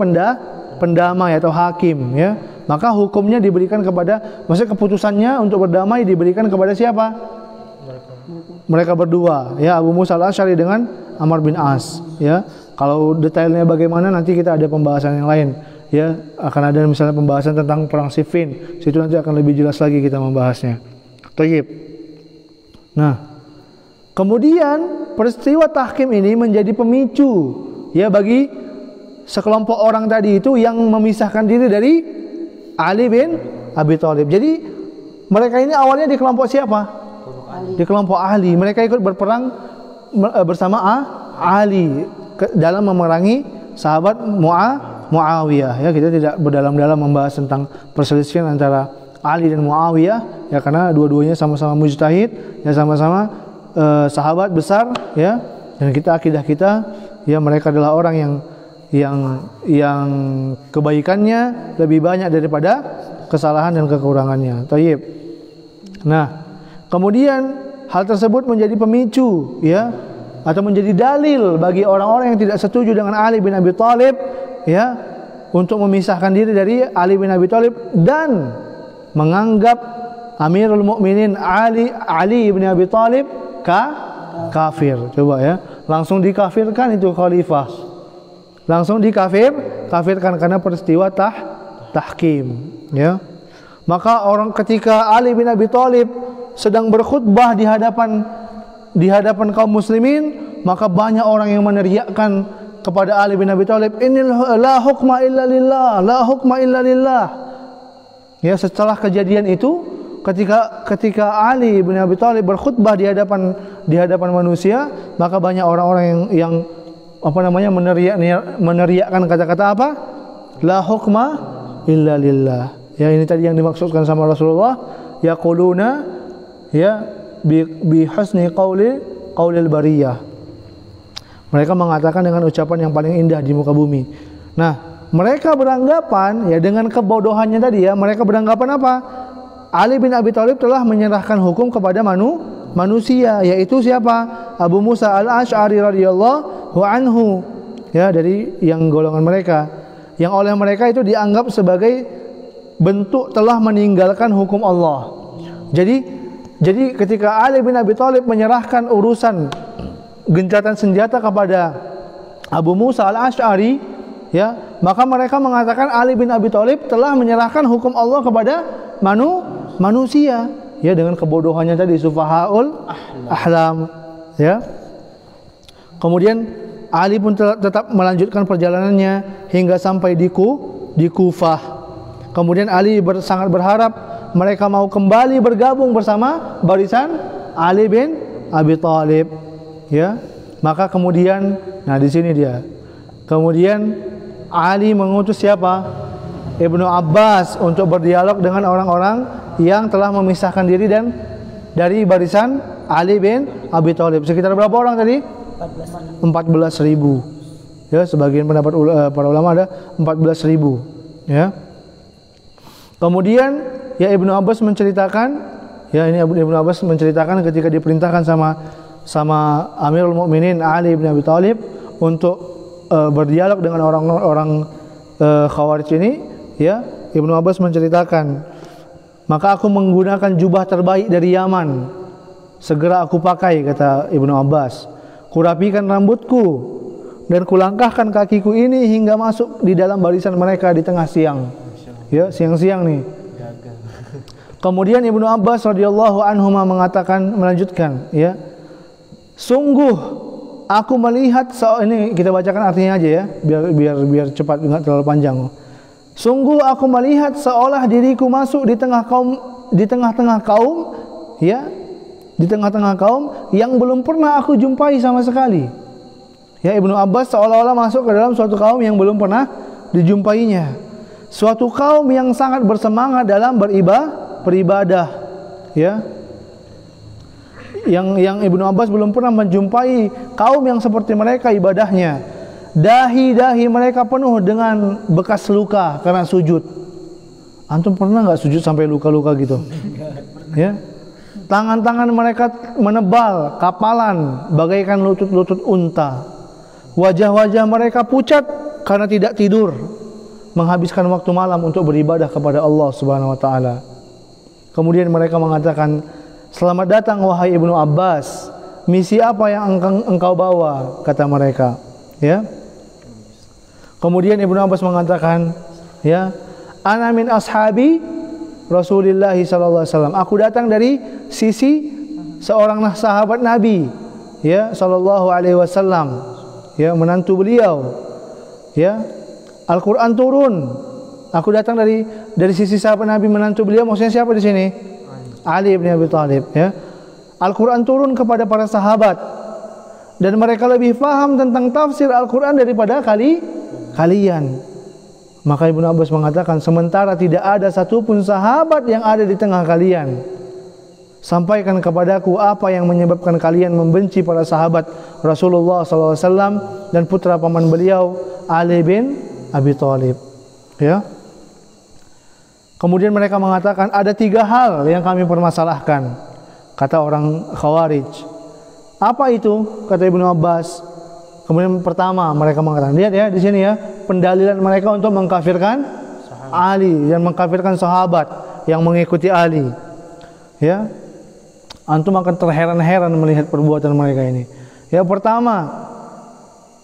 pendamai atau hakim, ya. Maka hukumnya diberikan kepada, maksudnya keputusannya untuk berdamai diberikan kepada siapa? mereka berdua, ya, Abu Musa al-Asy'ari dengan Amr bin As, ya. Kalau detailnya bagaimana nanti kita ada pembahasan yang lain, ya. Akan ada misalnya pembahasan tentang perang Siffin. Situ nanti akan lebih jelas lagi kita membahasnya. Thayyib. Nah, kemudian peristiwa tahkim ini menjadi pemicu, ya, bagi sekelompok orang tadi itu yang memisahkan diri dari Ali bin Abi Thalib. Jadi mereka ini awalnya di kelompok siapa? Di kelompok Ali. Mereka ikut berperang bersama Ali dalam memerangi sahabat Muawiyah. Ya, kita tidak berdalam-dalam membahas tentang perselisihan antara Ali dan Muawiyah, ya, karena dua-duanya sama-sama mujtahid, ya, sama-sama sahabat besar, ya. Dan akidah kita, ya, mereka adalah orang yang kebaikannya lebih banyak daripada kesalahan dan kekurangannya. Thayyib. Nah, kemudian hal tersebut menjadi pemicu, ya, atau menjadi dalil bagi orang-orang yang tidak setuju dengan Ali bin Abi Thalib, ya, untuk memisahkan diri dari Ali bin Abi Thalib dan menganggap Amirul Mukminin Ali bin Abi Thalib kafir. Coba, ya, langsung dikafirkan itu khalifah. Langsung dikafirkan karena peristiwa tahkim, ya. Maka ketika Ali bin Abi Thalib sedang berkhutbah di hadapan kaum muslimin, maka banyak orang yang meneriakkan kepada Ali bin Abi Thalib, "Innal la hukma illa lillah, la hukma illa lillah." Ya, setelah kejadian itu, ketika Ali bin Abi Thalib berkhutbah di hadapan manusia, maka banyak orang-orang yang meneriakkan kata-kata apa? La hukma illa lillah. Ya, ini tadi yang dimaksudkan sama Rasulullah, yaquluna, ya, bi husni qaulil bariyah. Mereka mengatakan dengan ucapan yang paling indah di muka bumi. Nah, mereka beranggapan, ya, dengan kebodohannya tadi, ya, mereka beranggapan apa? Ali bin Abi Thalib telah menyerahkan hukum kepada manusia, yaitu siapa? Abu Musa al-Asy'ari radhiyallahu anhu, ya, dari yang golongan mereka, yang oleh mereka itu dianggap sebagai bentuk telah meninggalkan hukum Allah. Jadi ketika Ali bin Abi Thalib menyerahkan urusan gencatan senjata kepada Abu Musa al-Asy'ari, ya, maka mereka mengatakan Ali bin Abi Thalib telah menyerahkan hukum Allah kepada manusia, ya, dengan kebodohannya tadi, sufahaul ahlam, ya. Kemudian Ali pun tetap melanjutkan perjalanannya hingga sampai di Kufah. Kemudian Ali sangat berharap mereka mau kembali bergabung bersama barisan Ali bin Abi Thalib, ya. Maka kemudian, nah, di sini dia. Kemudian Ali mengutus siapa? Ibnu Abbas untuk berdialog dengan orang-orang yang telah memisahkan diri dan dari barisan Ali bin Abi Thalib. Sekitar berapa orang tadi? 14.000. Ya, sebagian pendapat para ulama ada 14.000, ya. Kemudian, ya, Ibnu Abbas menceritakan, ya, ini Ibnu Abbas menceritakan ketika diperintahkan sama Amirul Mukminin Ali bin Abi Thalib untuk berdialog dengan orang-orang Khawarij ini, ya, Ibnu Abbas menceritakan, maka aku menggunakan jubah terbaik dari Yaman, segera aku pakai, kata Ibnu Abbas. Kurapikan rambutku dan kulangkahkan kakiku ini hingga masuk di dalam barisan mereka di tengah siang. Ya, siang-siang nih. Kemudian Ibnu Abbas radhiyallahu anhu melanjutkan, ya, sungguh aku melihat ini kita bacakan artinya aja, ya, biar cepat, enggak terlalu panjang. Sungguh aku melihat seolah diriku masuk di tengah-tengah kaum, ya, di tengah-tengah kaum yang belum pernah aku jumpai sama sekali. Ya, Ibnu Abbas seolah-olah masuk ke dalam suatu kaum yang belum pernah dijumpainya. Suatu kaum yang sangat bersemangat dalam beribadah, ya. Yang Ibnu Abbas belum pernah menjumpai kaum yang seperti mereka ibadahnya. Dahi-dahi mereka penuh dengan bekas luka karena sujud. Antum pernah nggak sujud sampai luka-luka gitu? Ya. Tangan-tangan mereka menebal, kapalan, bagaikan lutut-lutut unta. Wajah-wajah mereka pucat karena tidak tidur, menghabiskan waktu malam untuk beribadah kepada Allah Subhanahu wa taala. Kemudian mereka mengatakan, "Selamat datang wahai Ibnu Abbas. misi apa yang engkau bawa, kata mereka, ya. Kemudian Ibnu Abbas mengatakan, ya, ana min ashabi Rasulullah sallallahu alaihi wasallam. Aku datang dari sisi seorang sahabat Nabi, ya, sallallahu alaihi wasallam, ya, menantu beliau, ya. Al-Qur'an turun. Aku datang dari sisi sahabat Nabi, menantu beliau, maksudnya siapa di sini? Ali bin Abi Thalib, ya. Al-Qur'an turun kepada para sahabat dan mereka lebih paham tentang tafsir Al-Qur'an daripada kalian. Maka Ibnu Abbas mengatakan, sementara tidak ada satupun sahabat yang ada di tengah kalian, sampaikan kepadaku apa yang menyebabkan kalian membenci para sahabat Rasulullah SAW dan putra paman beliau Ali bin Abi Thalib, ya. Kemudian mereka mengatakan ada 3 hal yang kami permasalahkan, kata orang Khawarij. Apa itu? Kata Ibnu Abbas. Kemudian pertama mereka mengatakan, lihat ya di sini ya, pendalilan mereka untuk mengkafirkan Ali dan mengkafirkan sahabat yang mengikuti Ali. Ya. Antum akan terheran-heran melihat perbuatan mereka ini. Yang pertama,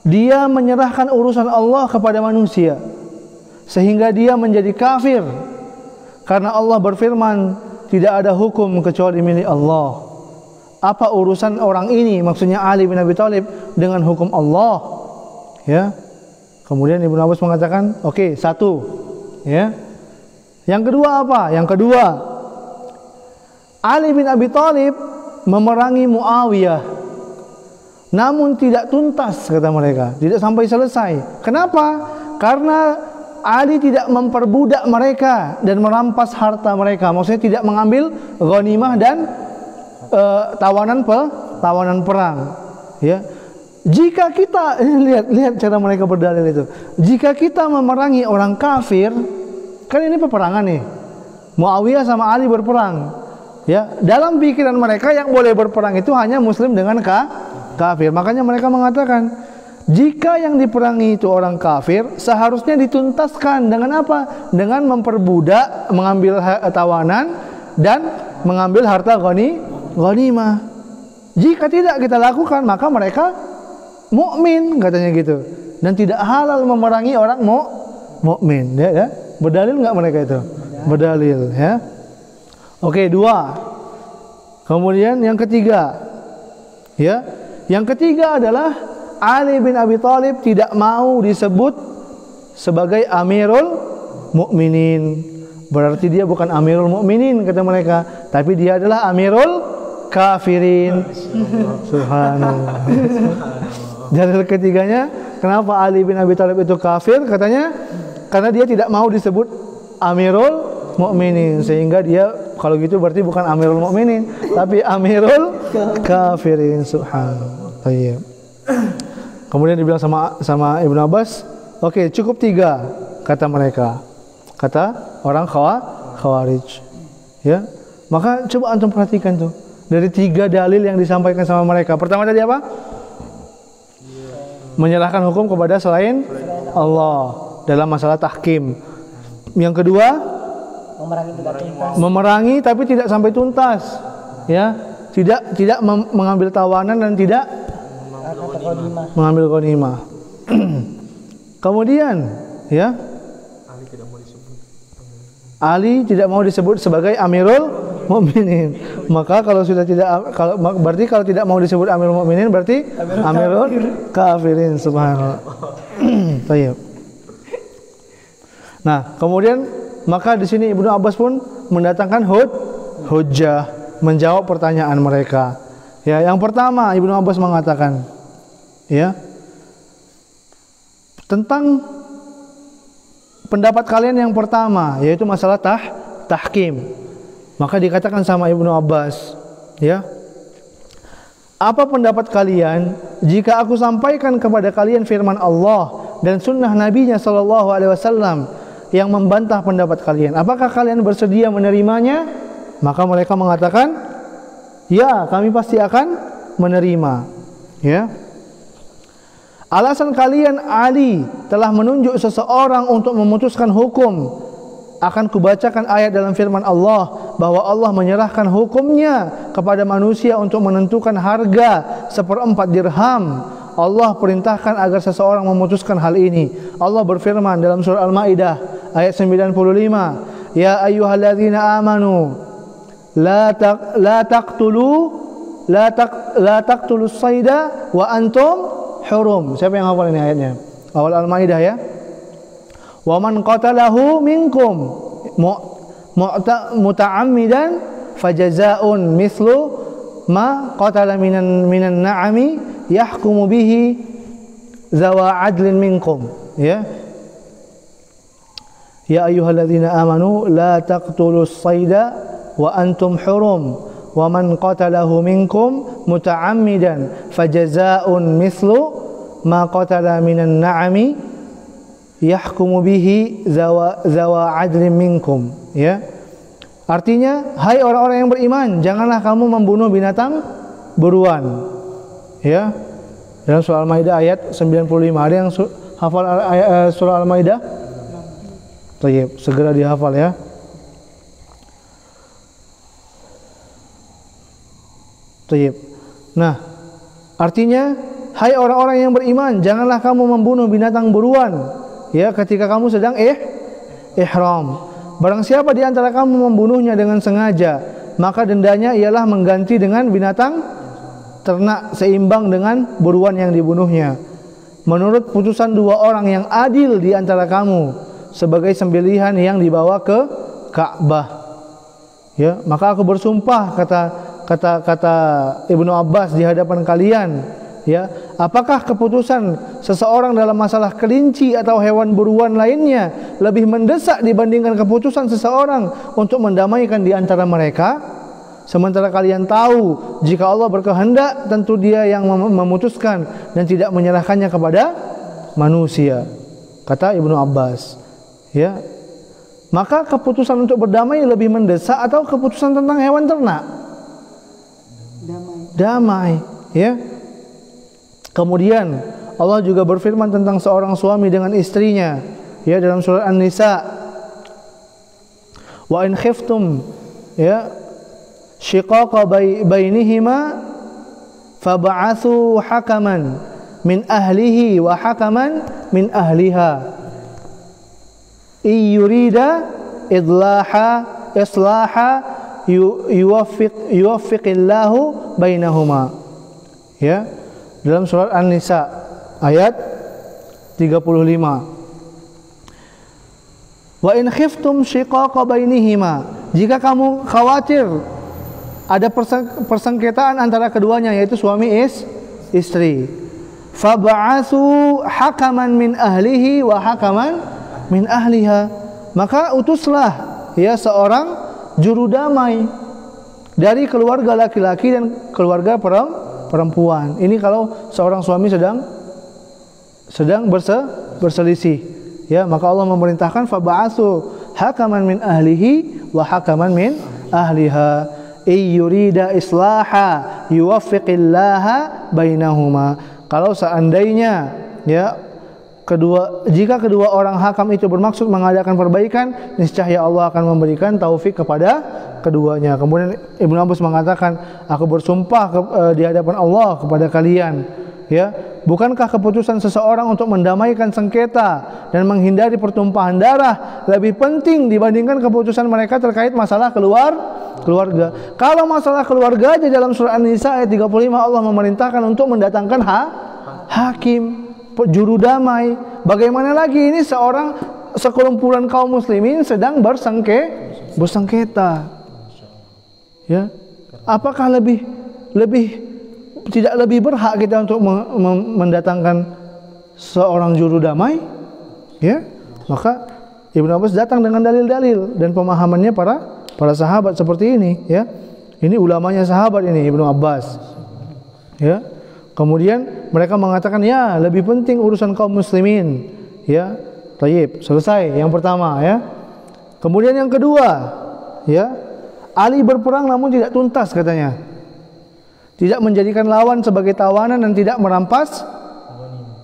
dia menyerahkan urusan Allah kepada manusia sehingga dia menjadi kafir. Karena Allah berfirman, tidak ada hukum kecuali milik Allah. Apa urusan orang ini, maksudnya Ali bin Abi Thalib, dengan hukum Allah? Ya. Kemudian Ibnu Abbas mengatakan, oke, 1. Ya. Yang kedua apa? Yang kedua, Ali bin Abi Thalib memerangi Muawiyah, namun tidak tuntas, kata mereka, tidak sampai selesai. Kenapa? Karena Ali tidak memperbudak mereka dan merampas harta mereka, maksudnya tidak mengambil ghanimah dan tawanan perang, ya. Jika kita lihat cara mereka berdalil itu, jika kita memerangi orang kafir, kan ini peperangan nih, Muawiyah sama Ali berperang, ya. Dalam pikiran mereka yang boleh berperang itu hanya muslim dengan kafir. Makanya mereka mengatakan, jika yang diperangi itu orang kafir, seharusnya dituntaskan dengan apa? Dengan memperbudak, mengambil tawanan dan mengambil harta ghanimah. Jika tidak kita lakukan, maka mereka mukmin, katanya gitu. Dan tidak halal memerangi orang mukmin, ya. Berdalil enggak mereka itu? Berdalil, ya. Oke, 2. Kemudian yang ketiga, ya. Yang ketiga adalah Ali bin Abi Thalib tidak mau disebut sebagai Amirul Mukminin. Berarti dia bukan Amirul Mukminin, kata mereka, tapi dia adalah Amirul Kafirin. Subhanallah. Dalil ketiganya, kenapa Ali bin Abi Thalib itu kafir? Katanya karena dia tidak mau disebut Amirul Mukminin, sehingga dia kalau gitu berarti bukan Amirul Mukminin, tapi Amirul Kafirin. Subhanallah. Baik. Kemudian dibilang sama Ibnu Abbas, oke, cukup 3, kata mereka, kata orang Khawarij, ya. Maka coba antum perhatikan tuh, dari 3 dalil yang disampaikan sama mereka. Pertama tadi apa? Menyerahkan hukum kepada selain Allah dalam masalah tahkim. Yang kedua, memerangi tapi tidak sampai tuntas, ya. Tidak mengambil tawanan dan tidak mengambil ghanimah. Kemudian, ya, Ali tidak mau disebut sebagai Amirul Mukminin. Maka kalau sudah berarti kalau tidak mau disebut Amirul Mukminin berarti Amirul Kafirin. Subhanallah. Baik. Nah, kemudian maka di sini Ibnu Abbas pun mendatangkan hujjah, menjawab pertanyaan mereka. Ya, yang pertama Ibnu Abbas mengatakan, ya, tentang pendapat kalian yang pertama, yaitu masalah tahkim. Maka dikatakan sama Ibnu Abbas, ya, apa pendapat kalian jika aku sampaikan kepada kalian firman Allah dan sunnah Nabi-Nya sallallahu alaihi wasallam yang membantah pendapat kalian? Apakah kalian bersedia menerimanya? Maka mereka mengatakan, ya, kami pasti akan menerima, ya. Alasan kalian Ali telah menunjuk seseorang untuk memutuskan hukum. Akan kubacakan ayat dalam firman Allah, bahwa Allah menyerahkan hukumnya kepada manusia untuk menentukan harga 1/4 dirham. Allah perintahkan agar seseorang memutuskan hal ini. Allah berfirman dalam surah Al-Maidah ayat 95, "Ya ayyuhalladzina amanu la taqtulus sayda wa antum hurum." Siapa yang hafal ini ayatnya? Awal Al-Maidah ya. "Wa man qatalahu minkum muta'ammidan fajazaa'un mithlu ma qatala minan na'ami yahkumu bihi zawa adlin minkum." Ya. "Ya ayyuhalladzina amanu la taqtulus sayda wa antum hurum wa man qatalahu minkum muta'ammidan fajazaa'un mithlu ma qatala minan na'ami yahkumu bihi zawa adlin minkum." Ya. Artinya, hai orang-orang yang beriman, janganlah kamu membunuh binatang buruan. Ya. Dalam surah Al-Maidah ayat 95. Ada yang hafal surah Al-Maidah? Baik, segera dihafal ya. Baik. Nah, artinya, hai orang-orang yang beriman, janganlah kamu membunuh binatang buruan ya ketika kamu sedang ihram. Barang siapa di antara kamu membunuhnya dengan sengaja, maka dendanya ialah mengganti dengan binatang ternak seimbang dengan buruan yang dibunuhnya. Menurut putusan 2 orang yang adil di antara kamu sebagai sembelihan yang dibawa ke Ka'bah. Ya, maka aku bersumpah kata Ibnu Abbas di hadapan kalian, ya, apakah keputusan seseorang dalam masalah kelinci atau hewan buruan lainnya lebih mendesak dibandingkan keputusan seseorang untuk mendamaikan di antara mereka? Sementara kalian tahu jika Allah berkehendak tentu Dia yang memutuskan dan tidak menyerahkannya kepada manusia, kata Ibnu Abbas. Ya, maka keputusan untuk berdamai lebih mendesak atau keputusan tentang hewan ternak? Damai, ya. Kemudian Allah juga berfirman tentang seorang suami dengan istrinya, ya, dalam surah An-Nisa, "Wa in khiftum ya shiqaqa bainihima fab'atsu hakaman min ahlihi wa hakaman min ahliha yurida islaha yuwaffiqillahu bainahuma." Ya, dalam surat An-Nisa ayat 35. "Wa in khiftum shiqaqa bainihima," jika kamu khawatir ada persengketaan antara keduanya, yaitu suami istri, "fab'atsu hakaman min ahlihi wa hakaman min ahliha," maka utuslah ya seorang juru damai dari keluarga laki-laki dan keluarga perempuan. Ini kalau seorang suami sedang berselisih, ya, maka Allah memerintahkan fab'atsu hakaman min ahlihi wa hakaman min ahliha yurida islaha yuwaffiqillaha bainahuma. Kalau seandainya ya jika kedua orang hakam itu bermaksud mengadakan perbaikan, niscaya Allah akan memberikan taufik kepada keduanya. Kemudian Ibnu Abbas mengatakan, aku bersumpah di hadapan Allah kepada kalian, ya, bukankah keputusan seseorang untuk mendamaikan sengketa dan menghindari pertumpahan darah lebih penting dibandingkan keputusan mereka terkait masalah keluarga? Kalau masalah keluarga aja dalam surah An-Nisa ayat 35 Allah memerintahkan untuk mendatangkan hakim, juru damai. Bagaimana lagi ini sekumpulan kaum muslimin sedang bersengketa? Ya, apakah tidak lebih berhak kita untuk mendatangkan seorang juru damai? Ya, maka Ibnu Abbas datang dengan dalil-dalil dan pemahamannya para sahabat seperti ini. Ya, ini ulamanya sahabat ini Ibnu Abbas. Ya, kemudian mereka mengatakan, ya, lebih penting urusan kaum muslimin. Ya, tayyib, selesai yang pertama, ya. Kemudian yang kedua, ya, Ali berperang namun tidak tuntas katanya. Tidak menjadikan lawan sebagai tawanan dan tidak merampas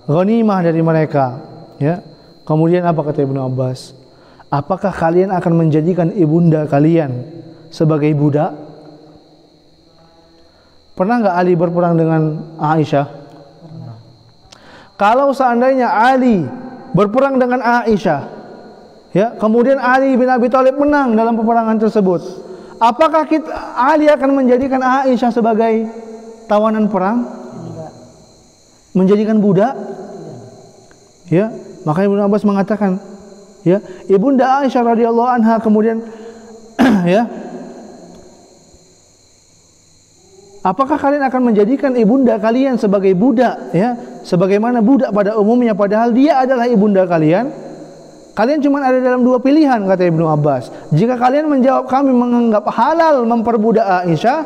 ghanimah dari mereka, ya. Kemudian apa kata Ibnu Abbas? Apakah kalian akan menjadikan ibunda kalian sebagai budak? Pernah nggak Ali berperang dengan Aisyah? Pernah. Kalau seandainya Ali berperang dengan Aisyah, ya, kemudian Ali bin Abi Thalib menang dalam peperangan tersebut, apakah Ali akan menjadikan Aisyah sebagai tawanan perang? Tidak. Menjadikan budak? Ya, makanya Ibnu Abbas mengatakan, ya, Ibunda Aisyah radhiyallahu anha kemudian ya, apakah kalian akan menjadikan ibunda kalian sebagai budak, ya, sebagaimana budak pada umumnya, padahal dia adalah ibunda kalian? Kalian cuma ada dalam dua pilihan, kata Ibnu Abbas. Jika kalian menjawab kami menganggap halal memperbudak Aisyah,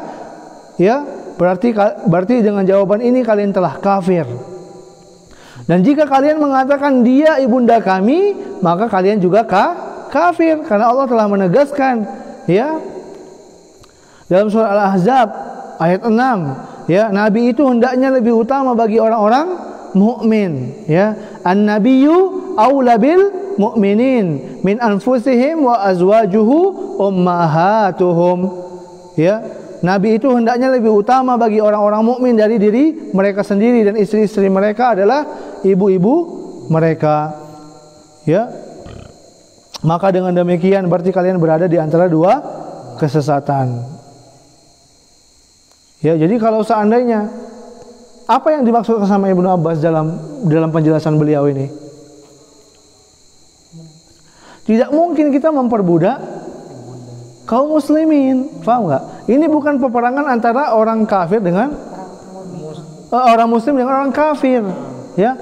ya, berarti dengan jawaban ini kalian telah kafir. Dan jika kalian mengatakan dia ibunda kami, maka kalian juga kafir, karena Allah telah menegaskan, ya, dalam surah Al-Ahzab ayat 6, ya, nabi itu hendaknya lebih utama bagi orang-orang mukmin, ya. An-nabiyyu aula bil mu'minin min anfusihim wa azwajuhu ummahatuhum, ya. Nabi itu hendaknya lebih utama bagi orang-orang mukmin dari diri mereka sendiri, dan istri-istri mereka adalah ibu-ibu mereka, ya. Maka dengan demikian berarti kalian berada di antara dua kesesatan. Ya, jadi kalau seandainya, apa yang dimaksud sama Ibnu Abbas dalam penjelasan beliau ini? Tidak mungkin kita memperbudak kaum muslimin, paham nggak? Ini bukan peperangan antara orang kafir dengan orang muslim dengan orang kafir, ya.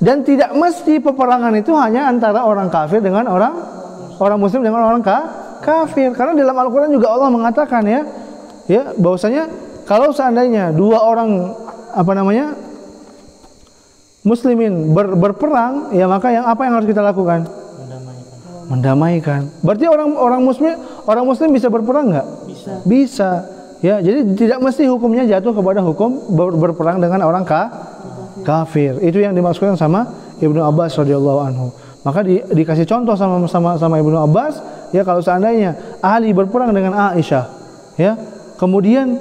Dan tidak mesti peperangan itu hanya antara orang kafir dengan orang muslim dengan orang kafir. Karena dalam Al-Quran juga Allah mengatakan, ya, bahwasanya kalau seandainya dua orang muslimin berperang, ya, maka apa yang harus kita lakukan? Mendamaikan. Berarti orang muslim bisa berperang nggak? Bisa. Ya, jadi tidak mesti hukumnya jatuh kepada hukum berperang dengan orang kafir. Itu yang dimaksudkan sama Ibnu Abbas radhiyallahu anhu. Maka dikasih contoh sama Ibnu Abbas, ya, kalau seandainya Ali berperang dengan Aisyah, ya, kemudian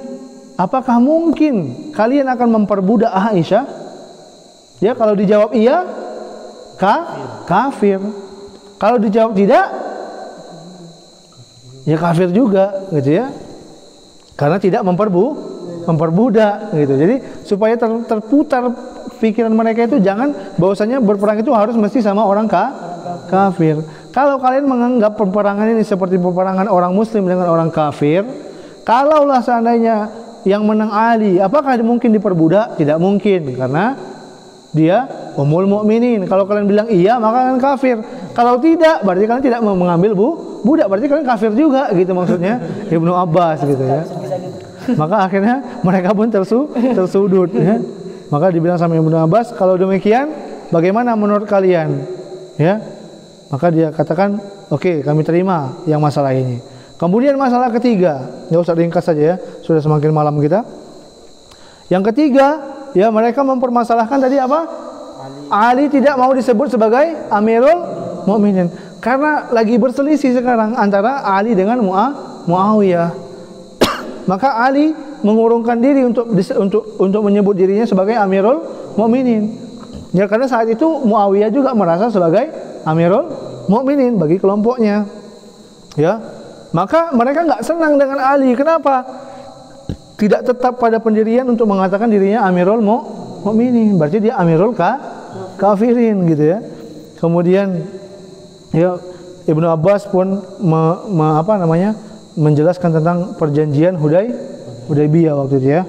apakah mungkin kalian akan memperbudak Aisyah? Ya, kalau dijawab iya, kafir. Kalau dijawab tidak, ya kafir juga, gitu, ya. Karena tidak memperbudak, gitu. Jadi supaya terputar pikiran mereka itu, jangan bahwasanya berperang itu harus mesti sama orang kafir. Kalau kalian menganggap peperangan ini seperti peperangan orang muslim dengan orang kafir, kalaulah seandainya yang menang Ali, apakah mungkin diperbudak? Tidak mungkin, karena dia ummul mukminin. Kalau kalian bilang iya, maka kalian kafir. Kalau tidak, berarti kalian tidak mengambil budak, berarti kalian kafir juga, gitu maksudnya Ibnu Abbas, gitu, ya. Maka akhirnya mereka pun tersudut, ya. Maka dibilang sama Ibnu Abbas, kalau demikian bagaimana menurut kalian? Ya. Maka dia katakan, oke, kami terima yang masalah ini. Kemudian masalah ketiga, nggak usah ringkas saja, ya, sudah semakin malam kita. Yang ketiga, ya, mereka mempermasalahkan tadi apa? Ali tidak mau disebut sebagai Amirul Mukminin karena lagi berselisih sekarang antara Ali dengan Muawiyah. Maka Ali mengurungkan diri untuk menyebut dirinya sebagai Amirul Mukminin. Ya, karena saat itu Muawiyah juga merasa sebagai Amirul Mukminin bagi kelompoknya. Ya. Maka mereka nggak senang dengan Ali. Kenapa? Tidak tetap pada pendirian untuk mengatakan dirinya Amirul Mukminin. Berarti dia Amirul kafirin, gitu, ya. Kemudian, ya, Ibnu Abbas pun menjelaskan tentang perjanjian Hudaybiyah waktu itu, ya,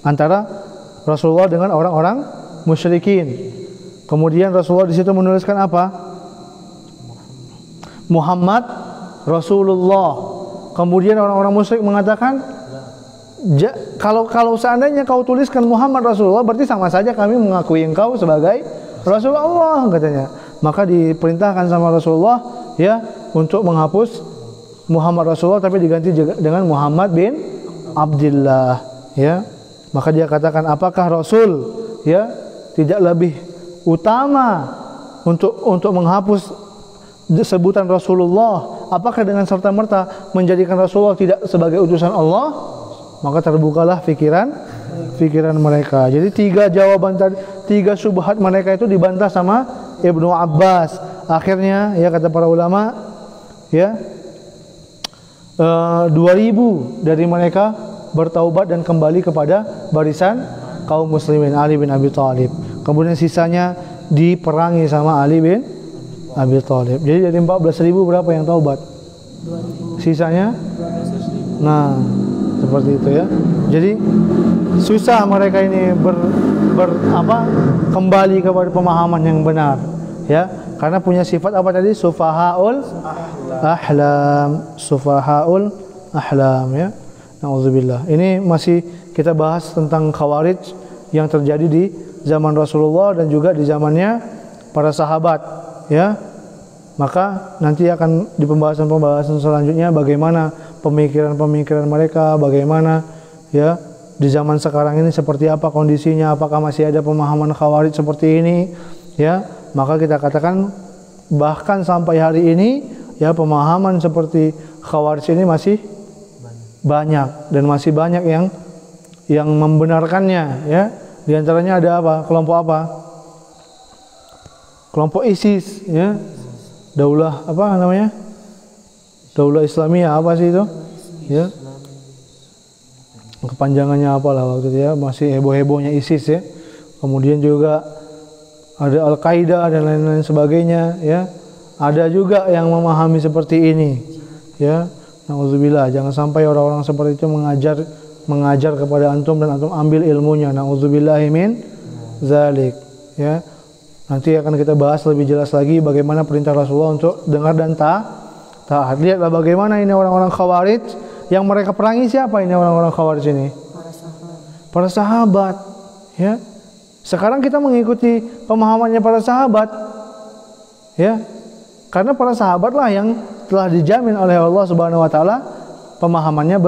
antara Rasulullah dengan orang-orang musyrikin. Kemudian Rasulullah di situ menuliskan apa? Muhammad Rasulullah. Kemudian orang-orang musyrik mengatakan, kalau seandainya kau tuliskan Muhammad Rasulullah, berarti sama saja kami mengakui engkau sebagai Rasulullah, katanya. Maka diperintahkan sama Rasulullah, ya, untuk menghapus Muhammad Rasulullah tapi diganti dengan Muhammad bin Abdullah, ya. Maka dia katakan, apakah Rasul, ya, tidak lebih utama untuk menghapus sebutan Rasulullah apakah dengan serta-merta menjadikan Rasulullah tidak sebagai utusan Allah? Maka terbukalah pikiran mereka. Jadi 3 jawaban tadi, 3 syubhat mereka itu dibantah sama Ibnu Abbas. Akhirnya ya kata para ulama ya 2000 dari mereka bertaubat dan kembali kepada barisan kaum muslimin Ali bin Abi Thalib. Kemudian sisanya diperangi sama Ali bin Abi Thalib. Jadi dari 14.000 berapa yang taubat? Sisanya? Nah, seperti itu ya. Jadi susah mereka ini kembali kepada pemahaman yang benar ya, karena punya sifat apa tadi? Sufahaul ahlam ya. Nauzubillah. Ini masih kita bahas tentang Khawarij yang terjadi di zaman Rasulullah dan juga di zamannya para sahabat ya. Maka nanti akan di pembahasan selanjutnya bagaimana pemikiran mereka, bagaimana ya di zaman sekarang ini seperti apa kondisinya, apakah masih ada pemahaman Khawarij seperti ini ya. Maka kita katakan bahkan sampai hari ini ya pemahaman seperti Khawarij ini masih banyak dan masih banyak yang membenarkannya ya. Di antaranya ada apa? Kelompok apa? Kelompok ISIS ya. Daulah apa namanya? Daulah Islamiyah apa sih itu? Ya. Kepanjangannya apalah waktu itu ya, masih heboh-hebohnya ISIS ya. Kemudian juga ada Al-Qaeda dan lain-lain sebagainya ya. Ada juga yang memahami seperti ini ya. Nauzubillah, jangan sampai orang-orang seperti itu mengajar kepada antum dan antum ambil ilmunya. Nauzubillahi min zalik ya. Nanti akan kita bahas lebih jelas lagi bagaimana perintah Rasulullah untuk dengar dan taat. Lihatlah bagaimana ini orang-orang Khawarij yang mereka perangi. Siapa ini orang-orang Khawarij ini? Para sahabat ya. Sekarang kita mengikuti pemahamannya para sahabat ya. Karena para sahabatlah yang telah dijamin oleh Allah Subhanahu wa taala pemahamannya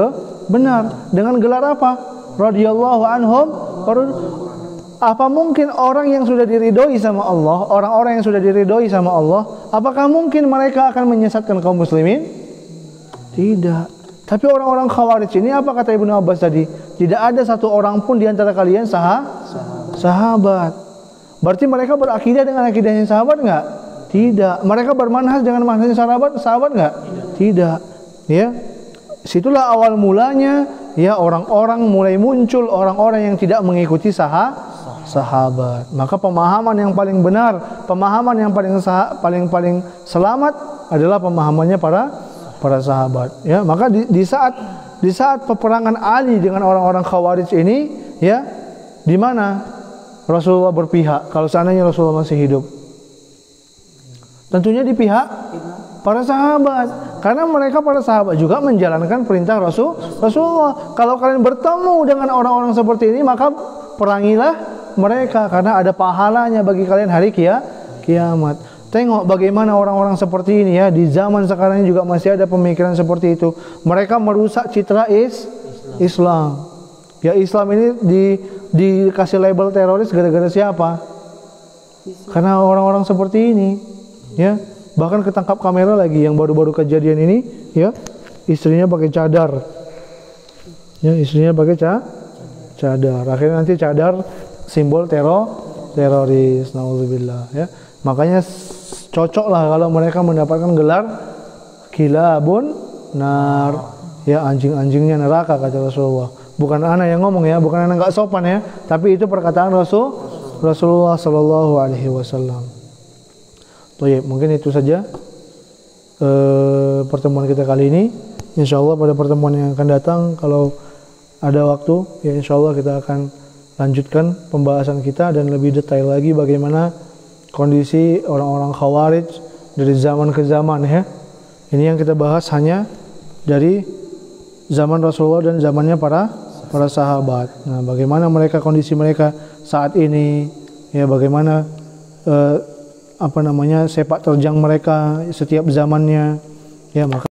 benar. Dengan gelar apa? Radhiyallahu anhum. Apa mungkin orang yang sudah diridhoi sama Allah, orang-orang yang sudah diridhoi sama Allah, apakah mungkin mereka akan menyesatkan kaum muslimin? Tidak. Tapi orang-orang Khawarij ini apa kata Ibnu Abbas tadi? Tidak ada satu orang pun di antara kalian sahabat. Berarti mereka berakidah dengan akidahnya sahabat enggak? Tidak. Mereka bermanhaj dengan manhajnya sahabat enggak? Tidak. Ya. Situlah awal mulanya ya orang-orang mulai muncul orang-orang yang tidak mengikuti sahabat. Maka pemahaman yang paling benar, pemahaman yang paling selamat adalah pemahamannya para sahabat. Ya, maka di saat peperangan Ali dengan orang-orang Khawarij ini, ya, di mana Rasulullah berpihak? Kalau seandainya Rasulullah masih hidup, tentunya di pihak para sahabat. Karena mereka para sahabat juga menjalankan perintah Rasulullah. Kalau kalian bertemu dengan orang-orang seperti ini, maka perangilah mereka karena ada pahalanya bagi kalian hari kiamat. Tengok bagaimana orang-orang seperti ini ya, di zaman sekarang ini juga masih ada pemikiran seperti itu. Mereka merusak citra Islam. Ya, Islam ini dikasih label teroris gara-gara siapa? Karena orang-orang seperti ini, ya. Bahkan ketangkap kamera lagi yang baru-baru kejadian ini, ya. Istrinya pakai cadar. Ya, istrinya pakai cadar. Akhirnya nanti cadar simbol teroris, naudzubillah, ya. Makanya cocoklah kalau mereka mendapatkan gelar kilabun nar, ya, anjing-anjingnya neraka kata Rasulullah. Bukan anak yang ngomong ya, bukan anak nggak sopan ya, tapi itu perkataan Rasulullah Sallallahu Alaihi Wasallam. Baik, mungkin itu saja pertemuan kita kali ini. Insya Allah pada pertemuan yang akan datang, kalau ada waktu, ya insya Allah kita akan lanjutkan pembahasan kita dan lebih detail lagi bagaimana kondisi orang-orang Khawarij dari zaman ke zaman, ya. Ini yang kita bahas hanya dari zaman Rasulullah dan zamannya para sahabat. Nah, bagaimana kondisi mereka saat ini, ya, bagaimana sepak terjang mereka setiap zamannya, ya, maka